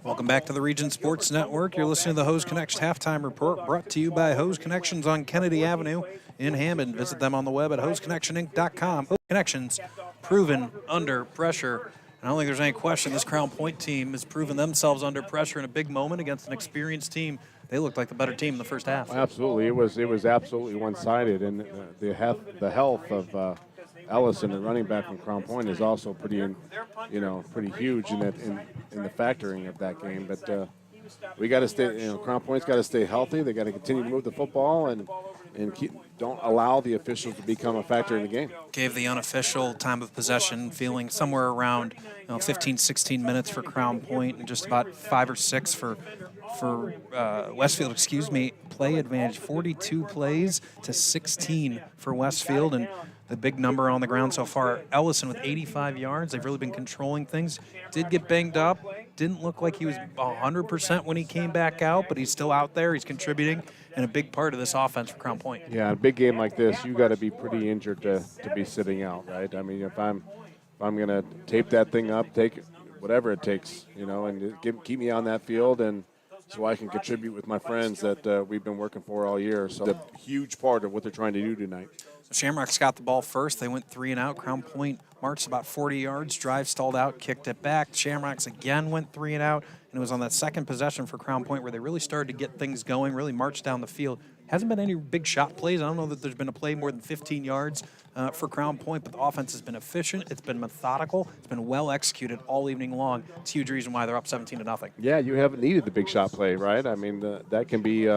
Welcome back to the Region Sports Network. You're listening to the Hose Connections Halftime Report, brought to you by Hose Connections on Kennedy Avenue in Hammond. Visit them on the web at HoseConnectionInc.com. Hose Connections, proven under pressure. I don't think there's any question this Crown Point team has proven themselves under pressure in a big moment against an experienced team. They looked like the better team in the first half. Absolutely. It was absolutely one-sided, and the health of Ellison, the running back from Crown Point, is also pretty huge in the factoring of that game. But we got to stay. Crown Point's got to stay healthy. They got to continue to move the football and don't allow the officials to become a factor in the game. Gave the unofficial time of possession feeling somewhere around 15, 16 minutes for Crown Point and just about 5 or 6 for Westfield. Play advantage 42 plays to 16 for Westfield, and the big number on the ground so far. Ellison with 85 yards. They've really been controlling things. Did get banged up. Didn't look like he was 100% when he came back out, but he's still out there. He's contributing, and a big part of this offense for Crown Point. Yeah, a big game like this, you got to be pretty injured to be sitting out, right? I mean, if I'm going to tape that thing up, take whatever it takes, and keep me on that field, and so I can contribute with my friends that we've been working for all year. So a huge part of what they're trying to do tonight. So Shamrocks got the ball first. They went 3 and out. Crown Point marched about 40 yards, drive stalled out, kicked it back. Shamrocks again went 3 and out, and it was on that second possession for Crown Point where they really started to get things going, really marched down the field. Hasn't been any big shot plays. I don't know that there's been a play more than 15 yards for Crown Point, but the offense has been efficient. It's been methodical. It's been well executed all evening long. It's a huge reason why they're up 17-0. Yeah, you haven't needed the big shot play, right? I mean, that can be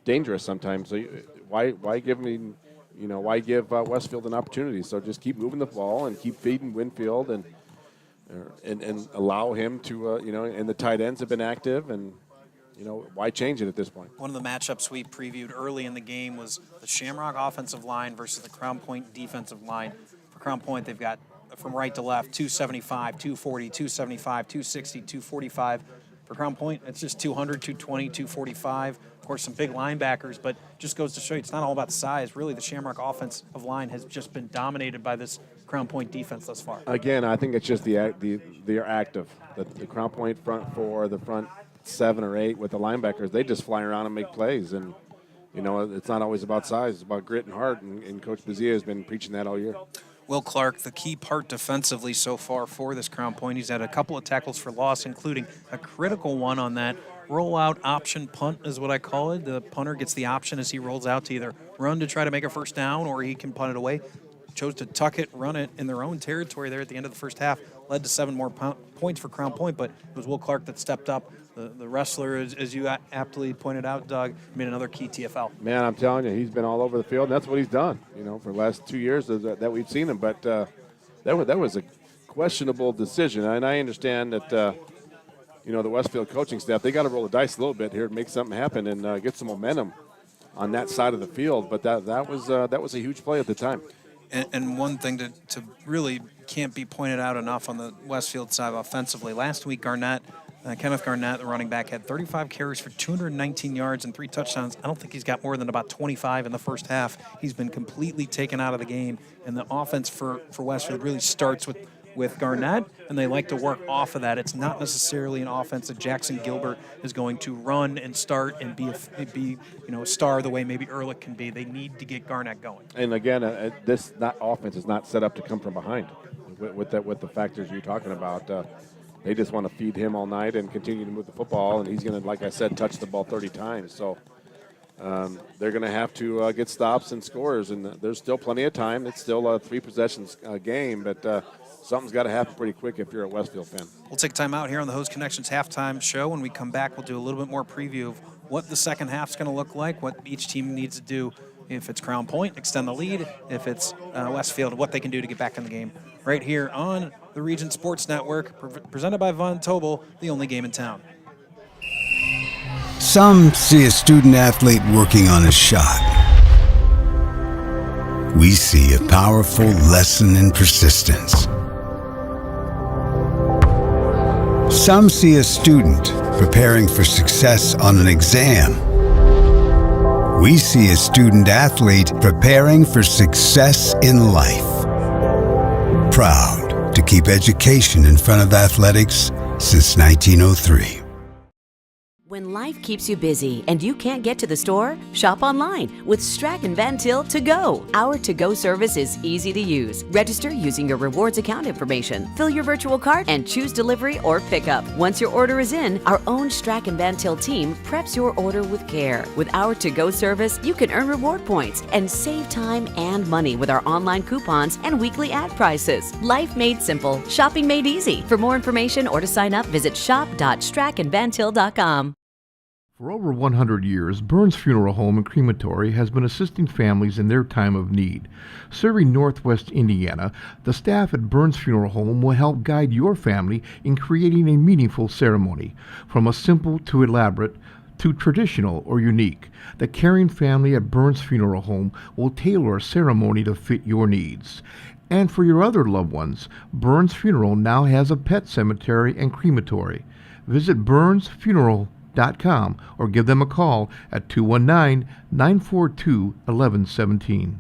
dangerous sometimes. So why give Westfield an opportunity? So just keep moving the ball and keep feeding Winfield and allow him to, and the tight ends have been active, and why change it at this point? One of the matchups we previewed early in the game was the Shamrock offensive line versus the Crown Point defensive line. For Crown Point, they've got from right to left 275, 240, 275, 260, 245. For Crown Point, it's just 200, 220, 245. Of course, some big linebackers, but just goes to show you it's not all about the size. Really, the Shamrock offensive line has just been dominated by this Crown Point defense thus far. Again, I think it's just they're active. The Crown Point front four, the front 7 or 8 with the linebackers, they just fly around and make plays. And, it's not always about size. It's about grit and heart, and Coach Bazia has been preaching that all year. Will Clark, the key part defensively so far for this Crown Point. He's had a couple of tackles for loss, including a critical one on that rollout option punt is what I call it. The punter gets the option as he rolls out to either run to try to make a first down or he can punt it away. Chose to tuck it, run it in their own territory there at the end of the first half. Led to 7 more points for Crown Point, but it was Will Clark that stepped up. The wrestler, as you aptly pointed out, Doug, made another key TFL. Man, I'm telling you, he's been all over the field, and that's what he's done, for the last 2 years that we've seen him. But that was a questionable decision, and I understand that, the Westfield coaching staff, they got to roll the dice a little bit here to make something happen and get some momentum on that side of the field. But that was a huge play at the time. And one thing to really can't be pointed out enough on the Westfield side offensively, last week Kenneth Garnett, the running back, had 35 carries for 219 yards and 3 touchdowns. I don't think he's got more than about 25 in the first half. He's been completely taken out of the game, and the offense for Westfield really starts with Garnett, and they like to work off of that. It's not necessarily an offense that Jackson Gilbert is going to run and start and be a star the way maybe Ehrlich can be. They need to get Garnett going. And again, this offense is not set up to come from behind with the factors you're talking about. They just want to feed him all night and continue to move the football, and he's going to, like I said, touch the ball 30 times. So they're going to have to get stops and scores, and there's still plenty of time. It's still a 3 possessions game, but something's got to happen pretty quick if you're a Westfield fan. We'll take time out here on the Host Connections halftime show. When we come back, we'll do a little bit more preview of what the second half's going to look like, what each team needs to do. If it's Crown Point, extend the lead. If it's Westfield, what they can do to get back in the game. Right here on the Region Sports Network, presented by Von Tobel, the only game in town. Some see a student athlete working on a shot. We see a powerful lesson in persistence. Some see a student preparing for success on an exam. We see a student athlete preparing for success in life. Proud to keep education in front of athletics since 1903. When life keeps you busy and you can't get to the store, shop online with Strachan Van Til To Go. Our to-go service is easy to use. Register using your rewards account information, fill your virtual cart, and choose delivery or pickup. Once your order is in, our own Strachan Van Til team preps your order with care. With our to-go service, you can earn reward points and save time and money with our online coupons and weekly ad prices. Life made simple, shopping made easy. For more information or to sign up, visit shop.strachanvantil.com. For over 100 years, Burns Funeral Home and Crematory has been assisting families in their time of need. Serving Northwest Indiana, the staff at Burns Funeral Home will help guide your family in creating a meaningful ceremony. From a simple to elaborate to traditional or unique, the caring family at Burns Funeral Home will tailor a ceremony to fit your needs. And for your other loved ones, Burns Funeral now has a pet cemetery and crematory. Visit burnsfuneral.com or give them a call at 219-942-1117.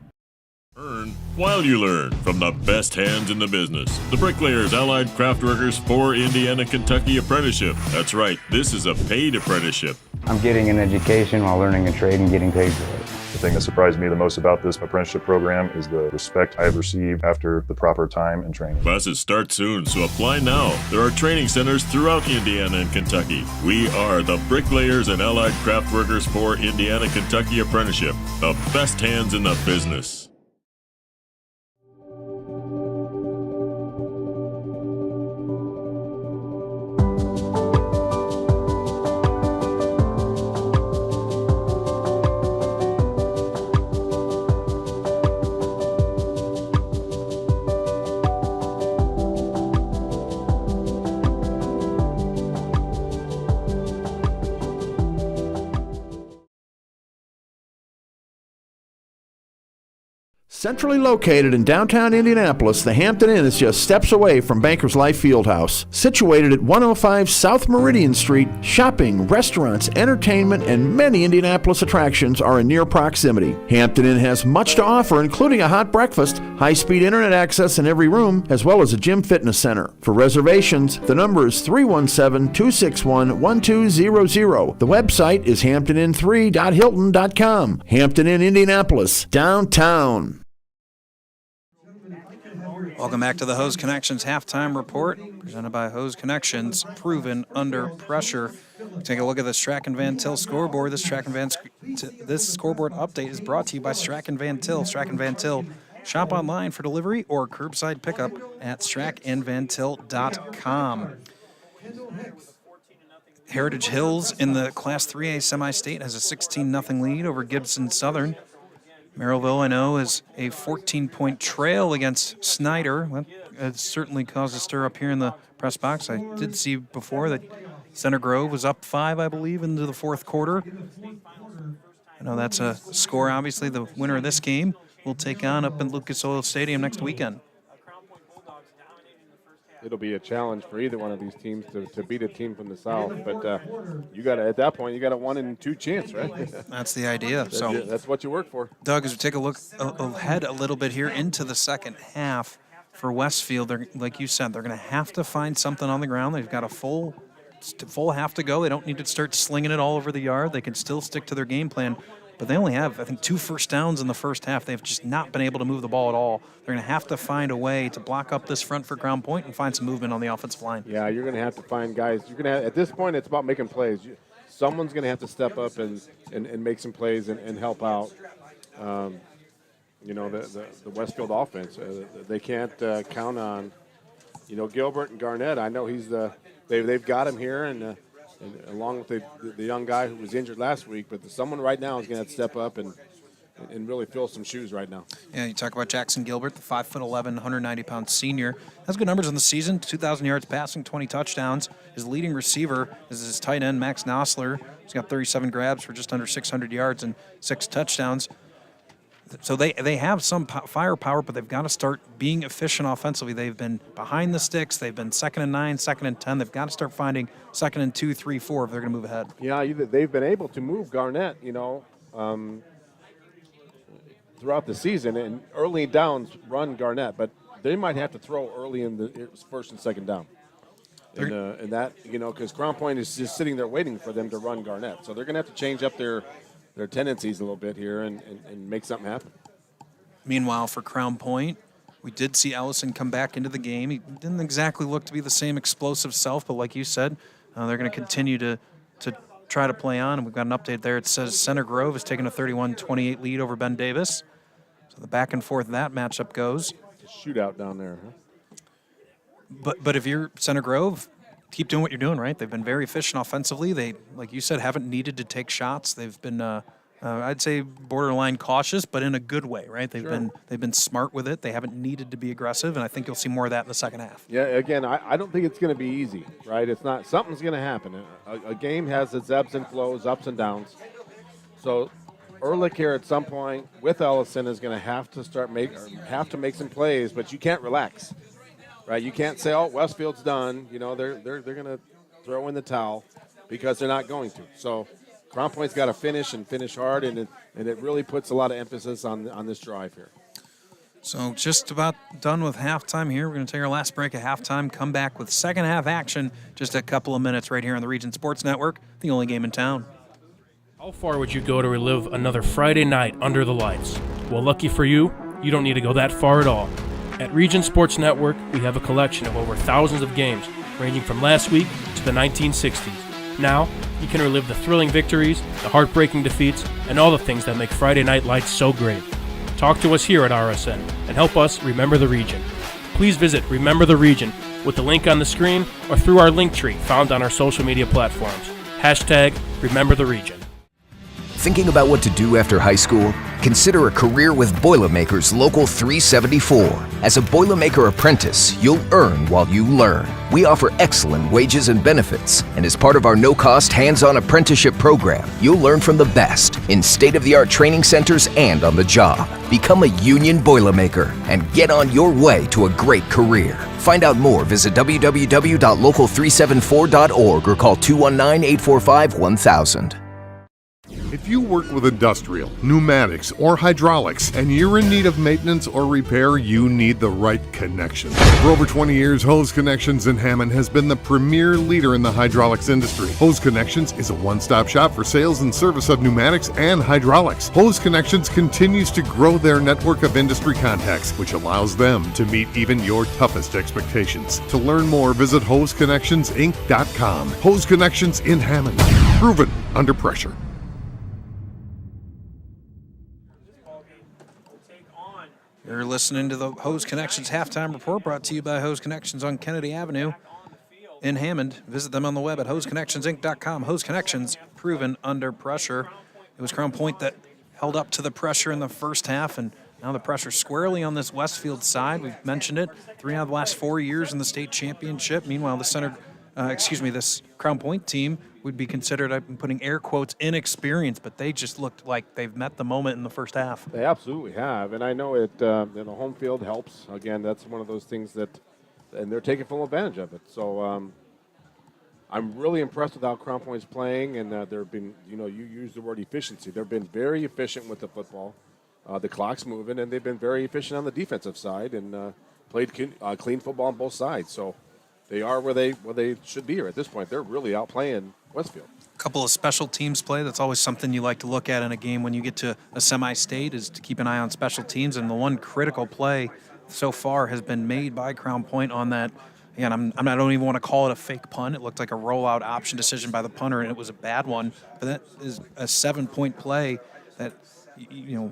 Earn while you learn from the best hands in the business. The Bricklayers Allied Craft Workers for Indiana, Kentucky Apprenticeship. That's right, this is a paid apprenticeship. I'm getting an education while learning a trade and getting paid for it. The thing that surprised me the most about this apprenticeship program is the respect I have received after the proper time and training. Classes start soon, so apply now. There are training centers throughout Indiana and Kentucky. We are the Bricklayers and Allied Craft Workers for Indiana, Kentucky Apprenticeship. The best hands in the business. Centrally located in downtown Indianapolis, the Hampton Inn is just steps away from Bankers Life Fieldhouse. Situated at 105 South Meridian Street, shopping, restaurants, entertainment, and many Indianapolis attractions are in near proximity. Hampton Inn has much to offer, including a hot breakfast, high-speed internet access in every room, as well as a gym fitness center. For reservations, the number is 317-261-1200. The website is hamptonin3.hilton.com. Hampton Inn, Indianapolis, downtown. Welcome back to the Hose Connections halftime report, presented by Hose Connections, proven under pressure. Take a look at the Strack & Van Til scoreboard. This scoreboard update is brought to you by Strack & Van Til. Strack & Van Til. Shop online for delivery or curbside pickup at strackandvantil.com. Heritage Hills in the Class 3A semi-state has a 16-0 lead over Gibson Southern. Merrillville, I know, is a 14-point trail against Snyder. Well, it certainly caused a stir up here in the press box. I did see before that Center Grove was up 5, I believe, into the fourth quarter. I know that's a score, obviously. The winner of this game will take on up in Lucas Oil Stadium next weekend. It'll be a challenge for either one of these teams to beat a team from the South, but you got to, at that point, you got a 1 in 2 chance, right? That's the idea. So that's what you work for. Doug, as we take a look ahead a little bit here into the second half for Westfield, they're, like you said, they're going to have to find something on the ground. They've got a full half to go. They don't need to start slinging it all over the yard. They can still stick to their game plan. But they only have, I think, 2 first downs in the first half. They've just not been able to move the ball at all. They're going to have to find a way to block up this front for Crown Point and find some movement on the offensive line. Yeah, you're going to have to find guys. You're going to at this point, it's about making plays. Someone's going to have to step up and make some plays and help out. The Westfield offense. They can't count on, Gilbert and Garnett. I know they've got him here and along with the young guy who was injured last week, but someone right now is going to have to step up and really fill some shoes right now. Yeah, you talk about Jackson Gilbert, the 5'11", 190-pound senior. Has good numbers in the season, 2,000 yards passing, 20 touchdowns. His leading receiver is his tight end, Max Nosler. He's got 37 grabs for just under 600 yards and 6 touchdowns. So they have some firepower, but they've got to start being efficient offensively. They've been behind the sticks. They've been 2nd and 9, 2nd and 10. They've got to start finding 2nd and 2, 3, 4 if they're going to move ahead. Yeah, they've been able to move Garnett, throughout the season, and early downs run Garnett, but they might have to throw early in the first and second down. And that, because Crown Point is just sitting there waiting for them to run Garnett. So they're going to have to change up their tendencies a little bit here and make something happen. Meanwhile, for Crown Point, we did see Ellison come back into the game. He didn't exactly look to be the same explosive self, but like you said, they're going to continue to try to play on. And we've got an update there. It says Center Grove has taken a 31-28 lead over Ben Davis. So the back and forth that matchup goes. It's a shootout down there, huh? But if you're Center Grove, keep doing what you're doing, right? They've been very efficient offensively. They, like you said, haven't needed to take shots. They've been, I'd say, borderline cautious, but in a good way, right? They've been smart with it. They haven't needed to be aggressive, and I think you'll see more of that in the second half. Yeah, again, I don't think it's going to be easy, right? It's not. Something's going to happen. A game has its ebbs and flows, ups and downs. So Ehrlich here at some point with Ellison is going to have to make some plays, but you can't relax. Right, you can't say, "Oh, Westfield's done." They're going to throw in the towel because they're not going to. So, Crown Point's got to finish hard, and it really puts a lot of emphasis on this drive here. So, just about done with halftime here. We're going to take our last break at halftime. Come back with second half action. Just a couple of minutes right here on the Region Sports Network, the only game in town. How far would you go to relive another Friday night under the lights? Well, lucky for you, you don't need to go that far at all. At Region Sports Network, we have a collection of over thousands of games, ranging from last week to the 1960s. Now, you can relive the thrilling victories, the heartbreaking defeats, and all the things that make Friday Night Lights so great. Talk to us here at RSN and help us remember the region. Please visit Remember the Region with the link on the screen or through our link tree found on our social media platforms. #RememberTheRegion. Thinking about what to do after high school? Consider a career with Boilermakers Local 374. As a Boilermaker apprentice, you'll earn while you learn. We offer excellent wages and benefits, and as part of our no-cost hands-on apprenticeship program, you'll learn from the best in state-of-the-art training centers and on the job. Become a union Boilermaker and get on your way to a great career. Find out more, visit www.local374.org or call 219-845-1000. If you work with industrial, pneumatics, or hydraulics, and you're in need of maintenance or repair, you need the right connection. For over 20 years, Hose Connections in Hammond has been the premier leader in the hydraulics industry. Hose Connections is a one-stop shop for sales and service of pneumatics and hydraulics. Hose Connections continues to grow their network of industry contacts, which allows them to meet even your toughest expectations. To learn more, visit HoseConnectionsInc.com. Hose Connections in Hammond. Proven under pressure. You're listening to the Hose Connections Halftime Report, brought to you by Hose Connections on Kennedy Avenue in Hammond. Visit them on the web at HoseConnectionsInc.com. Hose Connections, proven under pressure. It was Crown Point that held up to the pressure in the first half, and now the pressure squarely on this Westfield side. We've mentioned it, 3 out of the last 4 years in the state championship. Meanwhile, this Crown Point team would be considered, I'm putting air quotes, inexperienced, but they just looked like they've met the moment in the first half. They absolutely have, and I know it. Home field helps. Again, that's one of those things that, and they're taking full advantage of it. So I'm really impressed with how Crown Point's playing, and they've been, you use the word efficiency. They've been very efficient with the football. The clock's moving, and they've been very efficient on the defensive side, and played clean football on both sides. So they are where they should be at this point. They're really outplaying Westfield. A couple of special teams play. That's always something you like to look at in a game when you get to a semi-state, is to keep an eye on special teams. And the one critical play so far has been made by Crown Point on that. Again, I don't even want to call it a fake punt. It looked like a rollout option decision by the punter, and it was a bad one. But that is a 7-point play that,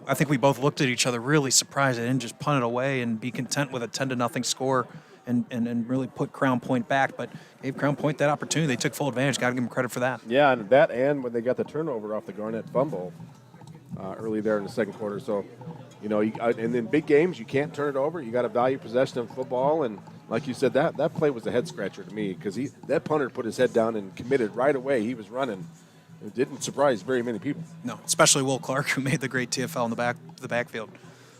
I think we both looked at each other really surprised they didn't just punt it away and be content with a 10-0 score and really put Crown Point back. But gave Crown Point that opportunity. They took full advantage. Got to give them credit for that. Yeah, and when they got the turnover off the Garnett fumble early there in the second quarter. So, and in big games, you can't turn it over. You got to value possession of football. And like you said, that play was a head scratcher to me, because that punter put his head down and committed right away. He was running. It didn't surprise very many people. No, especially Will Clark, who made the great TFL in the backfield.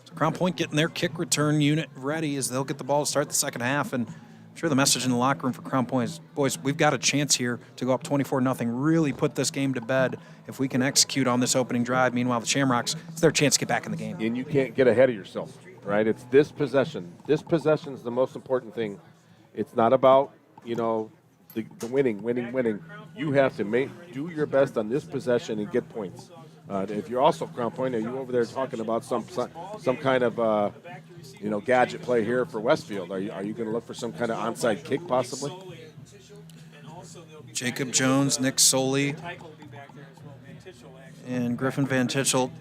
So Crown Point getting their kick return unit ready as they'll get the ball to start the second half. And I'm sure the message in the locker room for Crown Point is, boys, we've got a chance here to go up 24-0, really put this game to bed if we can execute on this opening drive. Meanwhile, the Shamrocks, it's their chance to get back in the game. And you can't get ahead of yourself, right? It's this possession. This possession is the most important thing. It's not about, the winning. You have to do your best on this possession and get points. If you're also Crown Point, are you over there talking about some kind of gadget play here for Westfield? Are you going to look for some kind of onside kick possibly? Jacob Jones, Nick Soley, and Griffin Van Tichel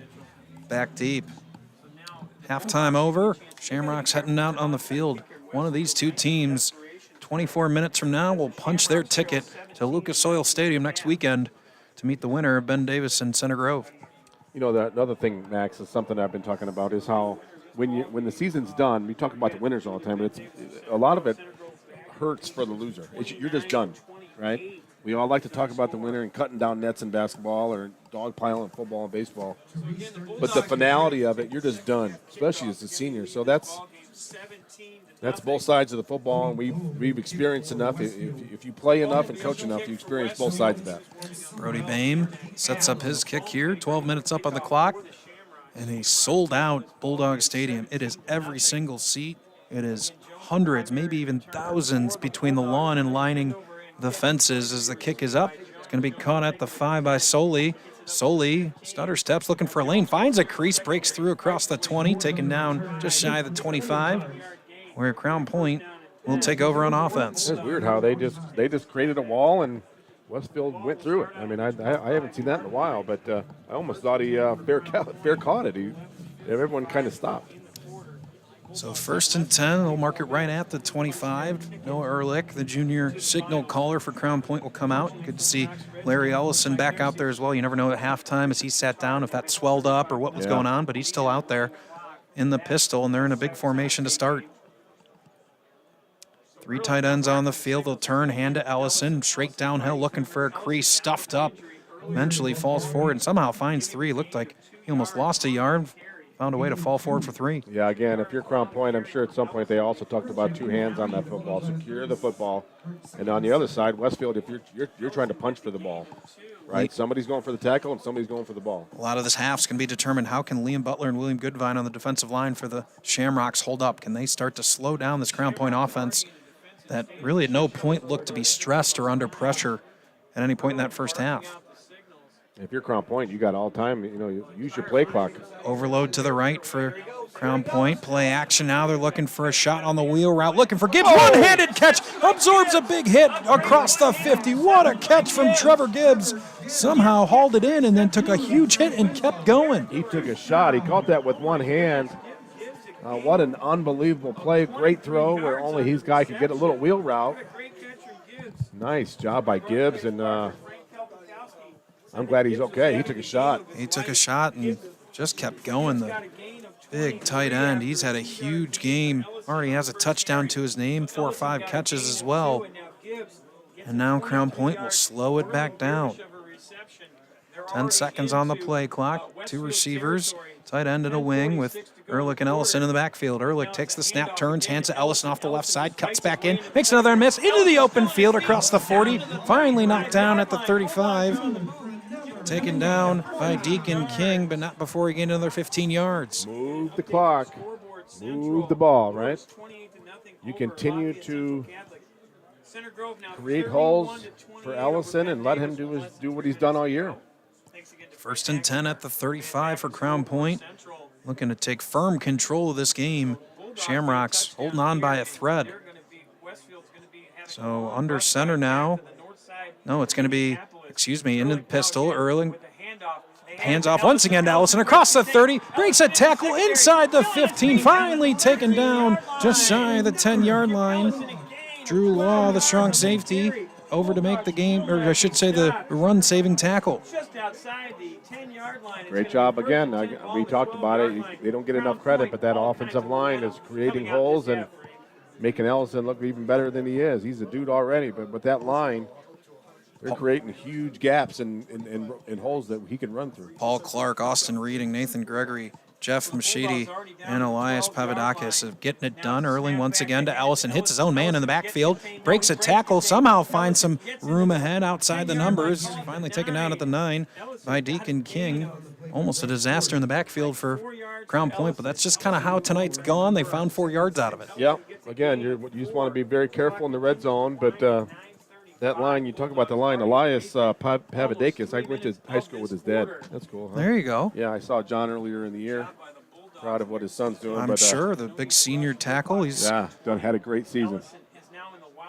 back deep. Halftime over. Shamrocks heading out on the field. One of these two teams, 24 minutes from now, will punch their ticket to Lucas Oil Stadium next weekend to meet the winner of Ben Davis and Center Grove. The other thing, Max, is something I've been talking about, is how when the season's done, we talk about the winners all the time, but a lot of it hurts for the loser. You're just done, right? We all like to talk about the winner and cutting down nets in basketball or dogpiling in football and baseball. But the finality of it, you're just done, especially as a senior. So that's both sides of the football, and we've experienced enough. If you play enough and coach enough, you experience both sides of that. Brody Boehm sets up his kick here, 12 minutes up on the clock, and a sold-out Bulldog Stadium. It is every single seat. It is hundreds, maybe even thousands between the lawn and lining the fences as the kick is up. It's going to be caught at the 5 by Soley. Soley, stutter steps, looking for a lane, finds a crease, breaks through across the 20, taken down just shy of the 25, where Crown Point will take over on offense. It's weird how they just created a wall and Westfield went through it. I mean, I haven't seen that in a while, but I almost thought he fair caught it. Everyone kind of stopped. So 1st and 10, they'll mark it right at the 25. Noah Ehrlich, the junior signal caller for Crown Point, will come out. Good to see Larry Ellison back out there as well. You never know at halftime as he sat down if that swelled up or what was going on, but he's still out there in the pistol, and they're in a big formation to start. 3 tight ends on the field. They'll turn, hand to Ellison, straight downhill, looking for a crease, stuffed up. Eventually falls forward and somehow finds 3. Looked like he almost lost a yard. Found a way to fall forward for 3. Yeah, again, if you're Crown Point, I'm sure at some point they also talked about 2 hands on that football, secure the football. And on the other side, Westfield, if you're trying to punch for the ball, right? Somebody's going for the tackle and somebody's going for the ball. A lot of this half's going to be determined how can Liam Butler and William Goodvine on the defensive line for the Shamrocks hold up? Can they start to slow down this Crown Point offense that really at no point looked to be stressed or under pressure at any point in that first half? If you're Crown Point, you got all time. You use your play clock. Overload to the right for Crown Point. Play action now. They're looking for a shot on the wheel route. Looking for Gibbs. One-handed catch. Absorbs a big hit across the 50. What a catch from Trevor Gibbs. Somehow hauled it in and then took a huge hit and kept going. He took a shot. He caught that with one hand. What an unbelievable play. Great throw where only his guy could get a little wheel route. Nice job by Gibbs, and I'm glad he's okay. He took a shot. He took a shot and just kept going. The big tight end. He's had a huge game. Already has a touchdown to his name, 4 or 5 catches as well. And now Crown Point will slow it back down. 10 seconds on the play clock. 2 receivers, tight end and a wing with Ehrlich and Ellison in the backfield. Ehrlich takes the snap, turns, hands to Ellison off the left side, cuts back in, makes another miss into the open field across the 40. Finally knocked down at the 35. Taken down by Deacon King, but not before he gained another 15 yards. Move the clock. Move the ball, right? You continue to create holes for Ellison and let him do what he's done all year. 1st and 10 at the 35 for Crown Point. Looking to take firm control of this game. Shamrocks holding on by a thread. So under center now. No, it's going to be, into the pistol. Early hands off once again to Ellison across the 30. Breaks a tackle inside the 15. Finally taken down just shy of the 10-yard line. Drew Law, the strong safety, over to make the game, or I should say the run-saving tackle. Great job again. We talked about it. They don't get enough credit, but that offensive line is creating holes and making Ellison look even better than he is. He's a dude already, but with that line, they're creating huge gaps and holes that he can run through. Paul Clark, Austin Reading, Nathan Gregory, Jeff Machidi, and Elias Papadakis of getting it done. Erling once again to Ellison, hits his own man in the backfield, breaks a tackle, somehow finds some room ahead outside the numbers. Finally taken down at the 9 by Deacon King. Almost a disaster in the backfield for Crown Point, but that's just kind of how tonight's gone. They found 4 yards out of it. Yeah, again, you just want to be very careful in the red zone, but that line, you talk about the line, Elias Papadakis, I went to high school with his dad. That's cool, huh? There you go. Yeah, I saw John earlier in the year. Proud of what his son's doing. I'm sure, the big senior tackle. He's had a great season.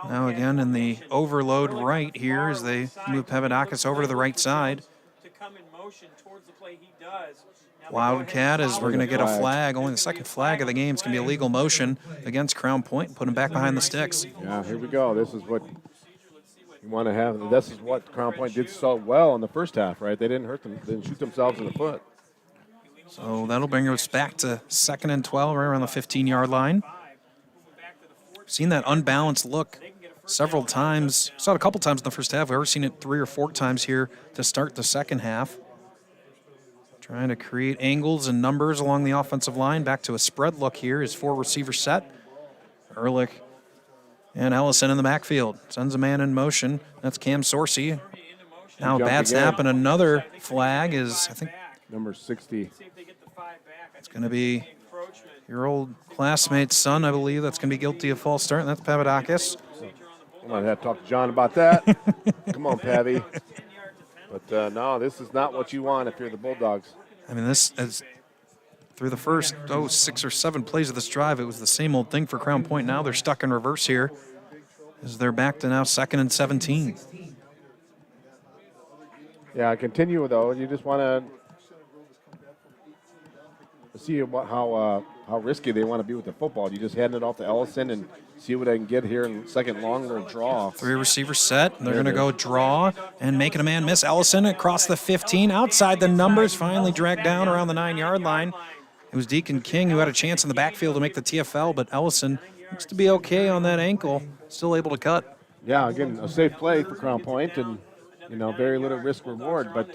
Now again in the overload right here as they move Papadakis over to the right side. Wildcat, as we're going to get a flag, only the second flag of the game. It's going to be illegal motion against Crown Point and put him back behind the sticks. Yeah, here we go. This is what you want to have. This is what Crown Point did so well in the first half, right? They didn't hurt them. They didn't shoot themselves in the foot. So that'll bring us back to 2nd and 12, right around the 15-yard line. Seen that unbalanced look several times. Saw it a couple times in the first half. We've ever seen it 3 or 4 times here to start the second half. Trying to create angles and numbers along the offensive line. Back to a spread look here. His 4-receiver set. Ehrlich and Ellison in the backfield. Sends a man in motion. That's Cam Sorsey. Now a bad snap and another flag is, I think, number 60. It's going to be your old classmate's son, I believe, that's going to be guilty of false start, and that's Papadakis. I'm going to have to talk to John about that. Come on, Pavy. But no, this is not what you want if you're the Bulldogs. I mean, this is through the first 6 or 7 plays of this drive, it was the same old thing for Crown Point. Now they're stuck in reverse here as they're back to now 2nd and 17. Yeah, continue, though. You just want to see how risky they want to be with the football. You just hand it off to Ellison and see what I can get here in second long or draw. 3 receivers set. They're going to go draw and making a man miss. Ellison across the 15, outside the numbers, finally dragged down around the 9-yard line. It was Deacon King who had a chance in the backfield to make the TFL, but Ellison looks to be okay on that ankle, still able to cut. Yeah, again, a safe play for Crown Point, and very little risk reward, but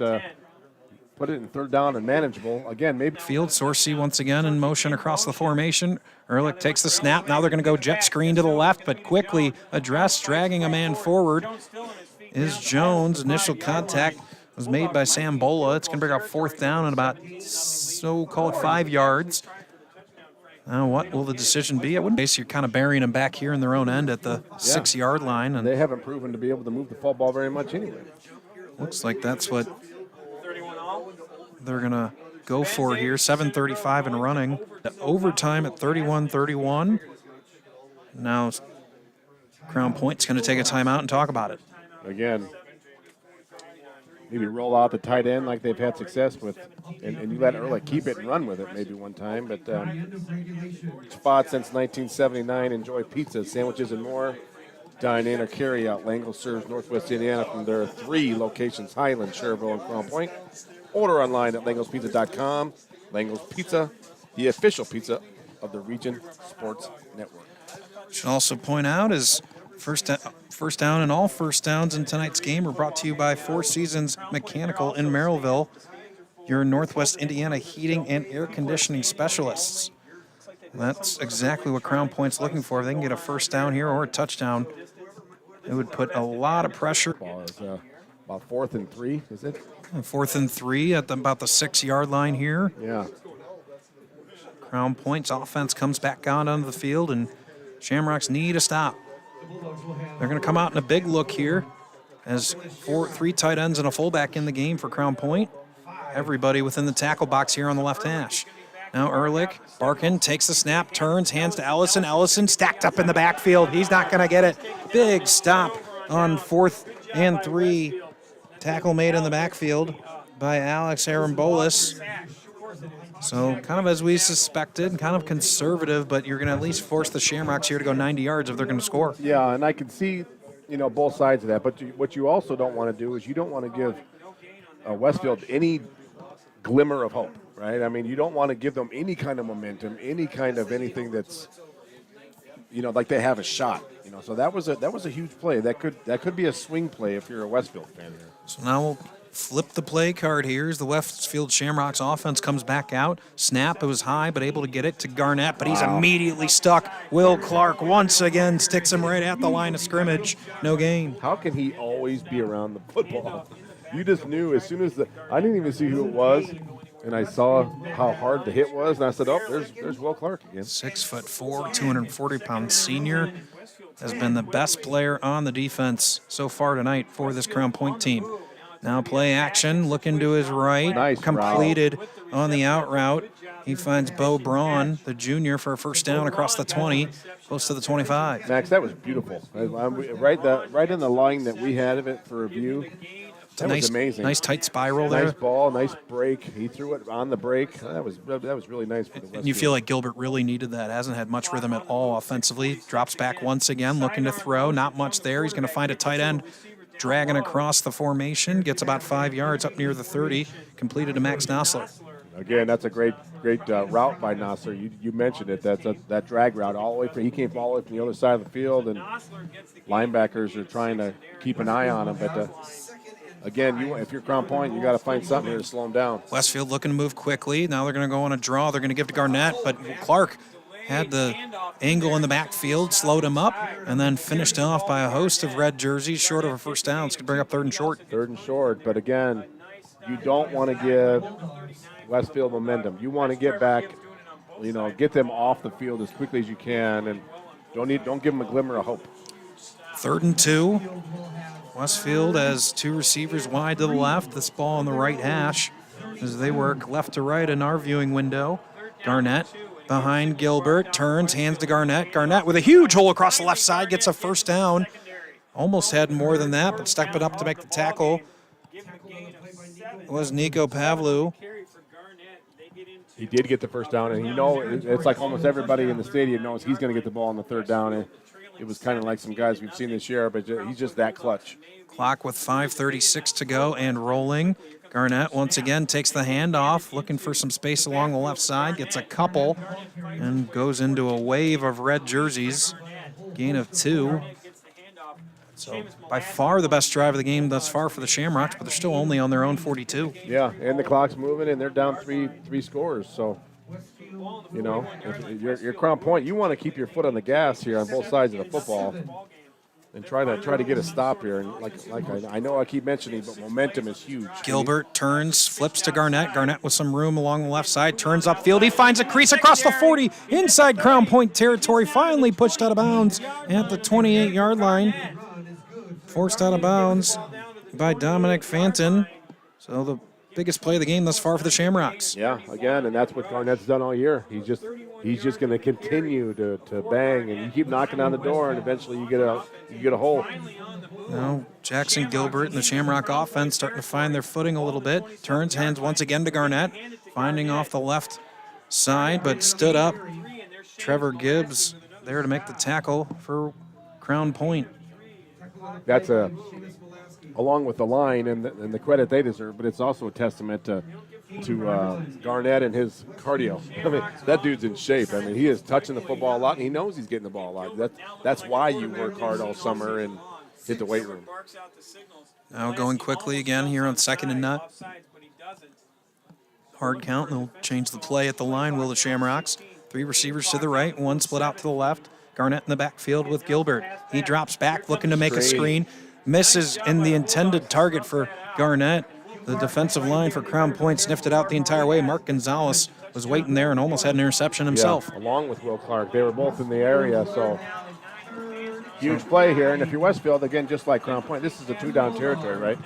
put it in third down and manageable. Again, maybe field. Sorsey once again in motion across the formation. Ehrlich takes the snap. Now they're going to go jet screen to the left, but quickly addressed, dragging a man forward is Jones. Initial contact was made by Sam Bola. It's going to bring up fourth down and about so-called 5 yards. Now, what will the decision be? At one base, you're kind of burying them back here in their own end at the 6-yard line. And they haven't proven to be able to move the football very much anyway. Looks like that's what they're going to go for here. 7:35 and running. Overtime at 31-31. Now, Crown Point's going to take a timeout and talk about it. Again, maybe roll out the tight end like they've had success with, and you let Ehrlich keep it and run with it maybe one time. But spot since 1979, enjoy pizza, sandwiches, and more. Dine in or carry out. Langle serves Northwest Indiana from their 3 locations, Highland, Cherville, and Crown Point. Order online at langlespizza.com. Langle's Pizza, the official pizza of the Region Sports Network. Should also point out is first down and all first downs in tonight's game are brought to you by Four Seasons Mechanical in Merrillville, your Northwest Indiana heating and air conditioning specialists. That's exactly what Crown Point's looking for. If they can get a first down here or a touchdown, it would put a lot of pressure. Ball is about 4th and 3, is it? 4th and 3 at about the 6-yard line here. Yeah. Crown Point's offense comes back out onto the field, and Shamrocks need a stop. They're going to come out in a big look here as 3 tight ends and a fullback in the game for Crown Point. Everybody within the tackle box here on the left hash. Now Ehrlich, Barkin takes the snap, turns, hands to Ellison. Ellison stacked up in the backfield. He's not going to get it. Big stop on 4th and 3. Tackle made in the backfield by Alex Arambolis. So kind of as we suspected, kind of conservative, but you're going to at least force the Shamrocks here to go 90 yards if they're going to score. Yeah, and I can see, both sides of that. But what you also don't want to do is you don't want to give Westfield any glimmer of hope, right? I mean, you don't want to give them any kind of momentum, any kind of anything that's, like they have a shot. So that was a huge play. That could be a swing play if you're a Westfield fan here. So now we'll flip the play card here as the Westfield Shamrocks offense comes back out. Snap, it was high, but able to get it to Garnett, but he's immediately stuck. Will Clark once again sticks him right at the line of scrimmage. No gain. How can he always be around the football? You just knew as soon as I didn't even see who it was, and I saw how hard the hit was, and I said, there's Will Clark again. 6'4", 240-pound senior has been the best player on the defense so far tonight for this Crown Point team. Now play action, looking to his right, nice completed route. On the out route. He finds Bo Braun, the junior, for a first down across the 20, close to the 25. Max, that was beautiful. Right in the line that we had of it for review. That was amazing. Nice tight spiral there. Nice ball, nice break. He threw it on the break. That was really nice for the Westfield. And you feel like Gilbert really needed that. Hasn't had much rhythm at all offensively. Drops back once again, looking to throw. Not much there. He's going to find a tight end. Dragging across the formation, gets about 5 yards up near the 30, completed to Max Nossler. Again, that's a great route by Nossler. You mentioned it. That drag route all the way he came all the way from the other side of the field, and linebackers are trying to keep an eye on him. But again, if you're Crown Point, you got to find something here to slow him down. Westfield looking to move quickly. Now they're going to go on a draw. They're going to give to Garnett, but Clark had the angle in the backfield, slowed him up, and then finished off by a host of red jerseys short of a first down. It's going to bring up 3rd and short. 3rd and short, but again, you don't want to give Westfield momentum. You want to get back, get them off the field as quickly as you can, and don't give them a glimmer of hope. 3rd and 2. Westfield has 2 receivers wide to the left. This ball on the right hash as they work left to right in our viewing window. Garnett behind Gilbert, turns, hands to Garnett. Garnett with a huge hole across the left side, gets a first down. Almost had more than that, but stuck it up to make the tackle. It was Nico Pavlou. He did get the first down, and it's like almost everybody in the stadium knows he's going to get the ball on the third down. And it was kind of like some guys we've seen this year, but he's just that clutch. Clock with 5:36 to go and rolling. Garnett once again takes the handoff, looking for some space along the left side, gets a couple, and goes into a wave of red jerseys. Gain of 2. So by far the best drive of the game thus far for the Shamrocks, but they're still only on their own 42. Yeah, and the clock's moving, and they're down three scores. So, if you're Crown Point, you want to keep your foot on the gas here on both sides of the football, and try to get a stop here. And like I know I keep mentioning, but momentum is huge. Gilbert turns, flips to Garnett. Garnett with some room along the left side, turns upfield. He finds a crease across the 40, inside Crown Point territory. Finally pushed out of bounds at the 28-yard line. Forced out of bounds by Dominic Fanton. So the biggest play of the game thus far for the Shamrocks. Yeah, again, and that's what Garnett's done all year. He's just going to continue to bang, and you keep knocking on the door, and eventually you get a hole. Now Jackson Gilbert and the Shamrock offense starting to find their footing a little bit. Turns, hands once again to Garnett, finding off the left side, but stood up. Trevor Gibbs there to make the tackle for Crown Point. That's along with the line and the credit they deserve, but it's also a testament to Garnett and his cardio. I mean, that dude's in shape. I mean, he is touching the football a lot, and he knows he's getting the ball a lot. That's why you work hard all summer and hit the weight room. Now going quickly again here on 2nd and nut. Hard count, and they'll change the play at the line, will the Shamrocks. 3 receivers to the right, 1 split out to the left. Garnett in the backfield with Gilbert. He drops back, looking to make a screen. Misses in the intended target for Garnett. The defensive line for Crown Point sniffed it out the entire way. Mark Gonzalez was waiting there and almost had an interception himself. Yeah, along with Will Clark. They were both in the area, so huge play here. And if you're Westfield, again, just like Crown Point, this is a 2-down territory, right?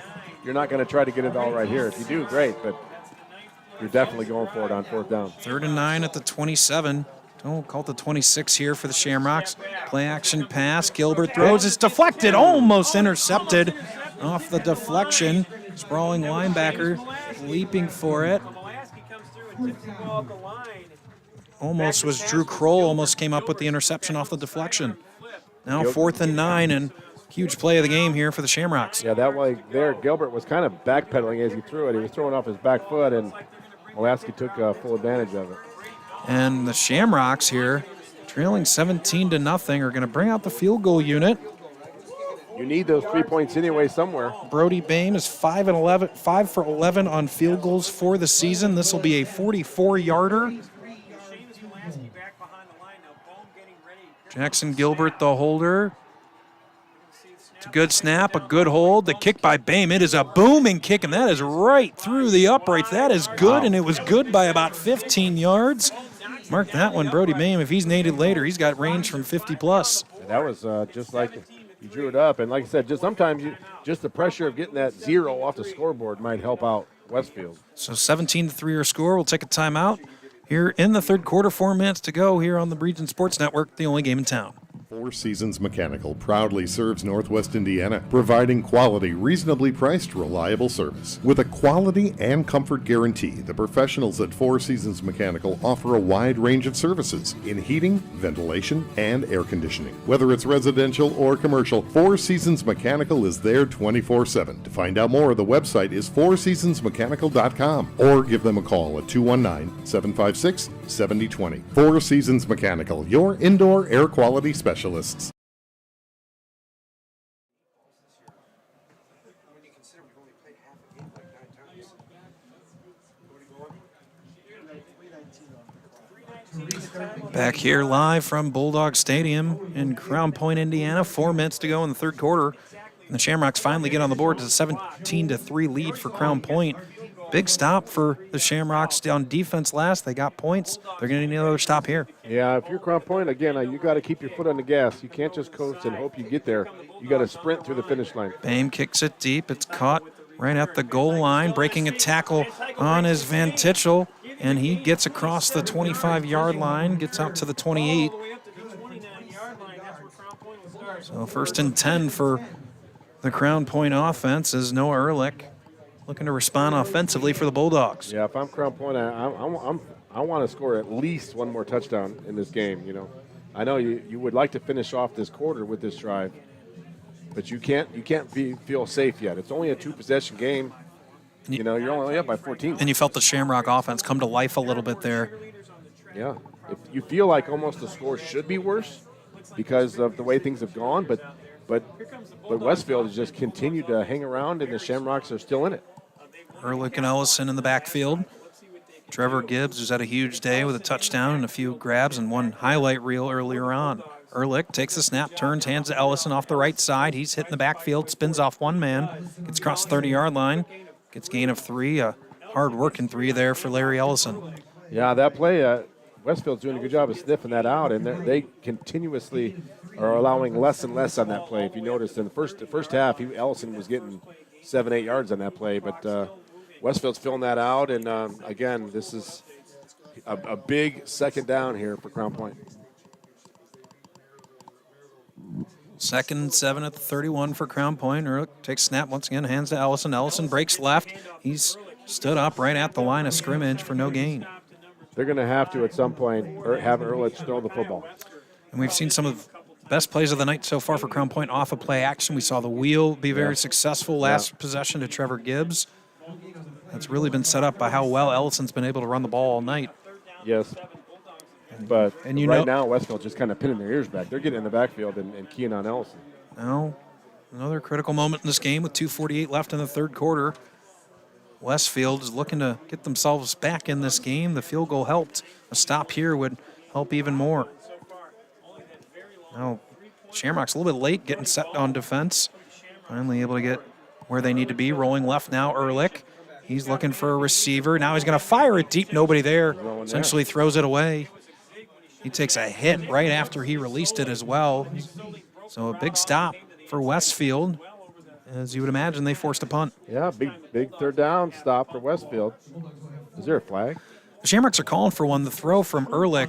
You're not going to try to get it all right here. If you do, great, but you're definitely going for it on 4th down. 3rd and 9 at the 27. Don't call it the 26 here for the Shamrocks. Play action pass. Gilbert throws. It's deflected. Almost intercepted off the deflection. Sprawling linebacker leaping for it. Almost was Drew Kroll. Almost came up with the interception off the deflection. Now 4th and 9, and huge play of the game here for the Shamrocks. Yeah, that way there, Gilbert was kind of backpedaling as he threw it. He was throwing off his back foot, and Molaski took full advantage of it. And the Shamrocks here, trailing 17-0, are going to bring out the field goal unit. You need those 3 points anyway somewhere. Brody Boehm is 5 for 11 on field goals for the season. This will be a 44-yarder. Jackson Gilbert, the holder. It's a good snap, a good hold. The kick by Boehm, it is a booming kick, and that is right through the uprights. That is good, and it was good by about 15 yards. Mark that one, Brody Boehm. If he's nated later, he's got range from 50+. That was just like you drew it up. And like I said, just sometimes just the pressure of getting that 0 off the scoreboard might help out Westfield. So 17-3 our score. We'll take a timeout here in the 3rd quarter. 4 minutes to go here on the Region Sports Network, the only game in town. Four Seasons Mechanical proudly serves Northwest Indiana, providing quality, reasonably priced, reliable service. With a quality and comfort guarantee, the professionals at Four Seasons Mechanical offer a wide range of services in heating, ventilation, and air conditioning. Whether it's residential or commercial, Four Seasons Mechanical is there 24/7. To find out more, the website is fourseasonsmechanical.com or give them a call at 219-756-7020. Four Seasons Mechanical, your indoor air quality specialist. Back here live from Bulldog Stadium in Crown Point, Indiana. 4 minutes to go in the 3rd quarter. And the Shamrocks finally get on the board to a 17-3 lead for Crown Point. Big stop for the Shamrocks on defense last. They got points. They're going to need another stop here. Yeah, if you're Crown Point, again, you got to keep your foot on the gas. You can't just coast and hope you get there. You got to sprint through the finish line. Boehm kicks it deep. It's caught right at the goal line, breaking a tackle on his Van Titchell, and he gets across the 25-yard line, gets out to the 28. So 1st and 10 for the Crown Point offense is Noah Ehrlich looking to respond offensively for the Bulldogs. Yeah, if I'm Crown Point, I'm I want to score at least one more touchdown in this game. You know, I know you would like to finish off this quarter with this drive, but you can't feel safe yet. It's only a 2-possession game. You know, you're only up by 14. And you felt the Shamrock offense come to life a little bit there. Yeah, if you feel like almost the score should be worse because of the way things have gone, but Westfield has just continued to hang around, and the Shamrocks are still in it. Ehrlich and Ellison in the backfield. Trevor Gibbs, who's had a huge day with a touchdown and a few grabs and one highlight reel earlier on. Ehrlich takes the snap, turns, hands to Ellison off the right side. He's hitting the backfield, spins off one man, gets across the 30-yard line, gets gain of 3, a hard-working 3 there for Larry Ellison. Yeah, that play, Westfield's doing a good job of sniffing that out, and they continuously are allowing less and less on that play. If you notice, in the first half, Ellison was getting 7-8 yards on that play, but Westfield's filling that out, and again, this is a big second down here for Crown Point. 2nd and 7 at the 31 for Crown Point. Ehrlich takes snap once again, hands to Ellison. Ellison breaks left. He's stood up right at the line of scrimmage for no gain. They're going to have to, at some point, have Ehrlich throw the football. And we've seen some of the best plays of the night so far for Crown Point off of play action. We saw the wheel be very successful last possession to Trevor Gibbs. That's really been set up by how well Ellison's been able to run the ball all night. Yes. But now, Westfield just kind of pinning their ears back. They're getting in the backfield and keying on Ellison. Now, another critical moment in this game with 2:48 left in the third quarter. Westfield is looking to get themselves back in this game. The field goal helped. A stop here would help even more. Now, Shamrock's a little bit late getting set on defense. Finally able to get where they need to be. Rolling left now, Ehrlich. He's looking for a receiver. Now he's going to fire it deep. Nobody there. Essentially throws it away. He takes a hit right after he released it as well. So a big stop for Westfield. As you would imagine, they forced a punt. Yeah, big third down stop for Westfield. Is there a flag? The Shamrocks are calling for one. The throw from Ehrlich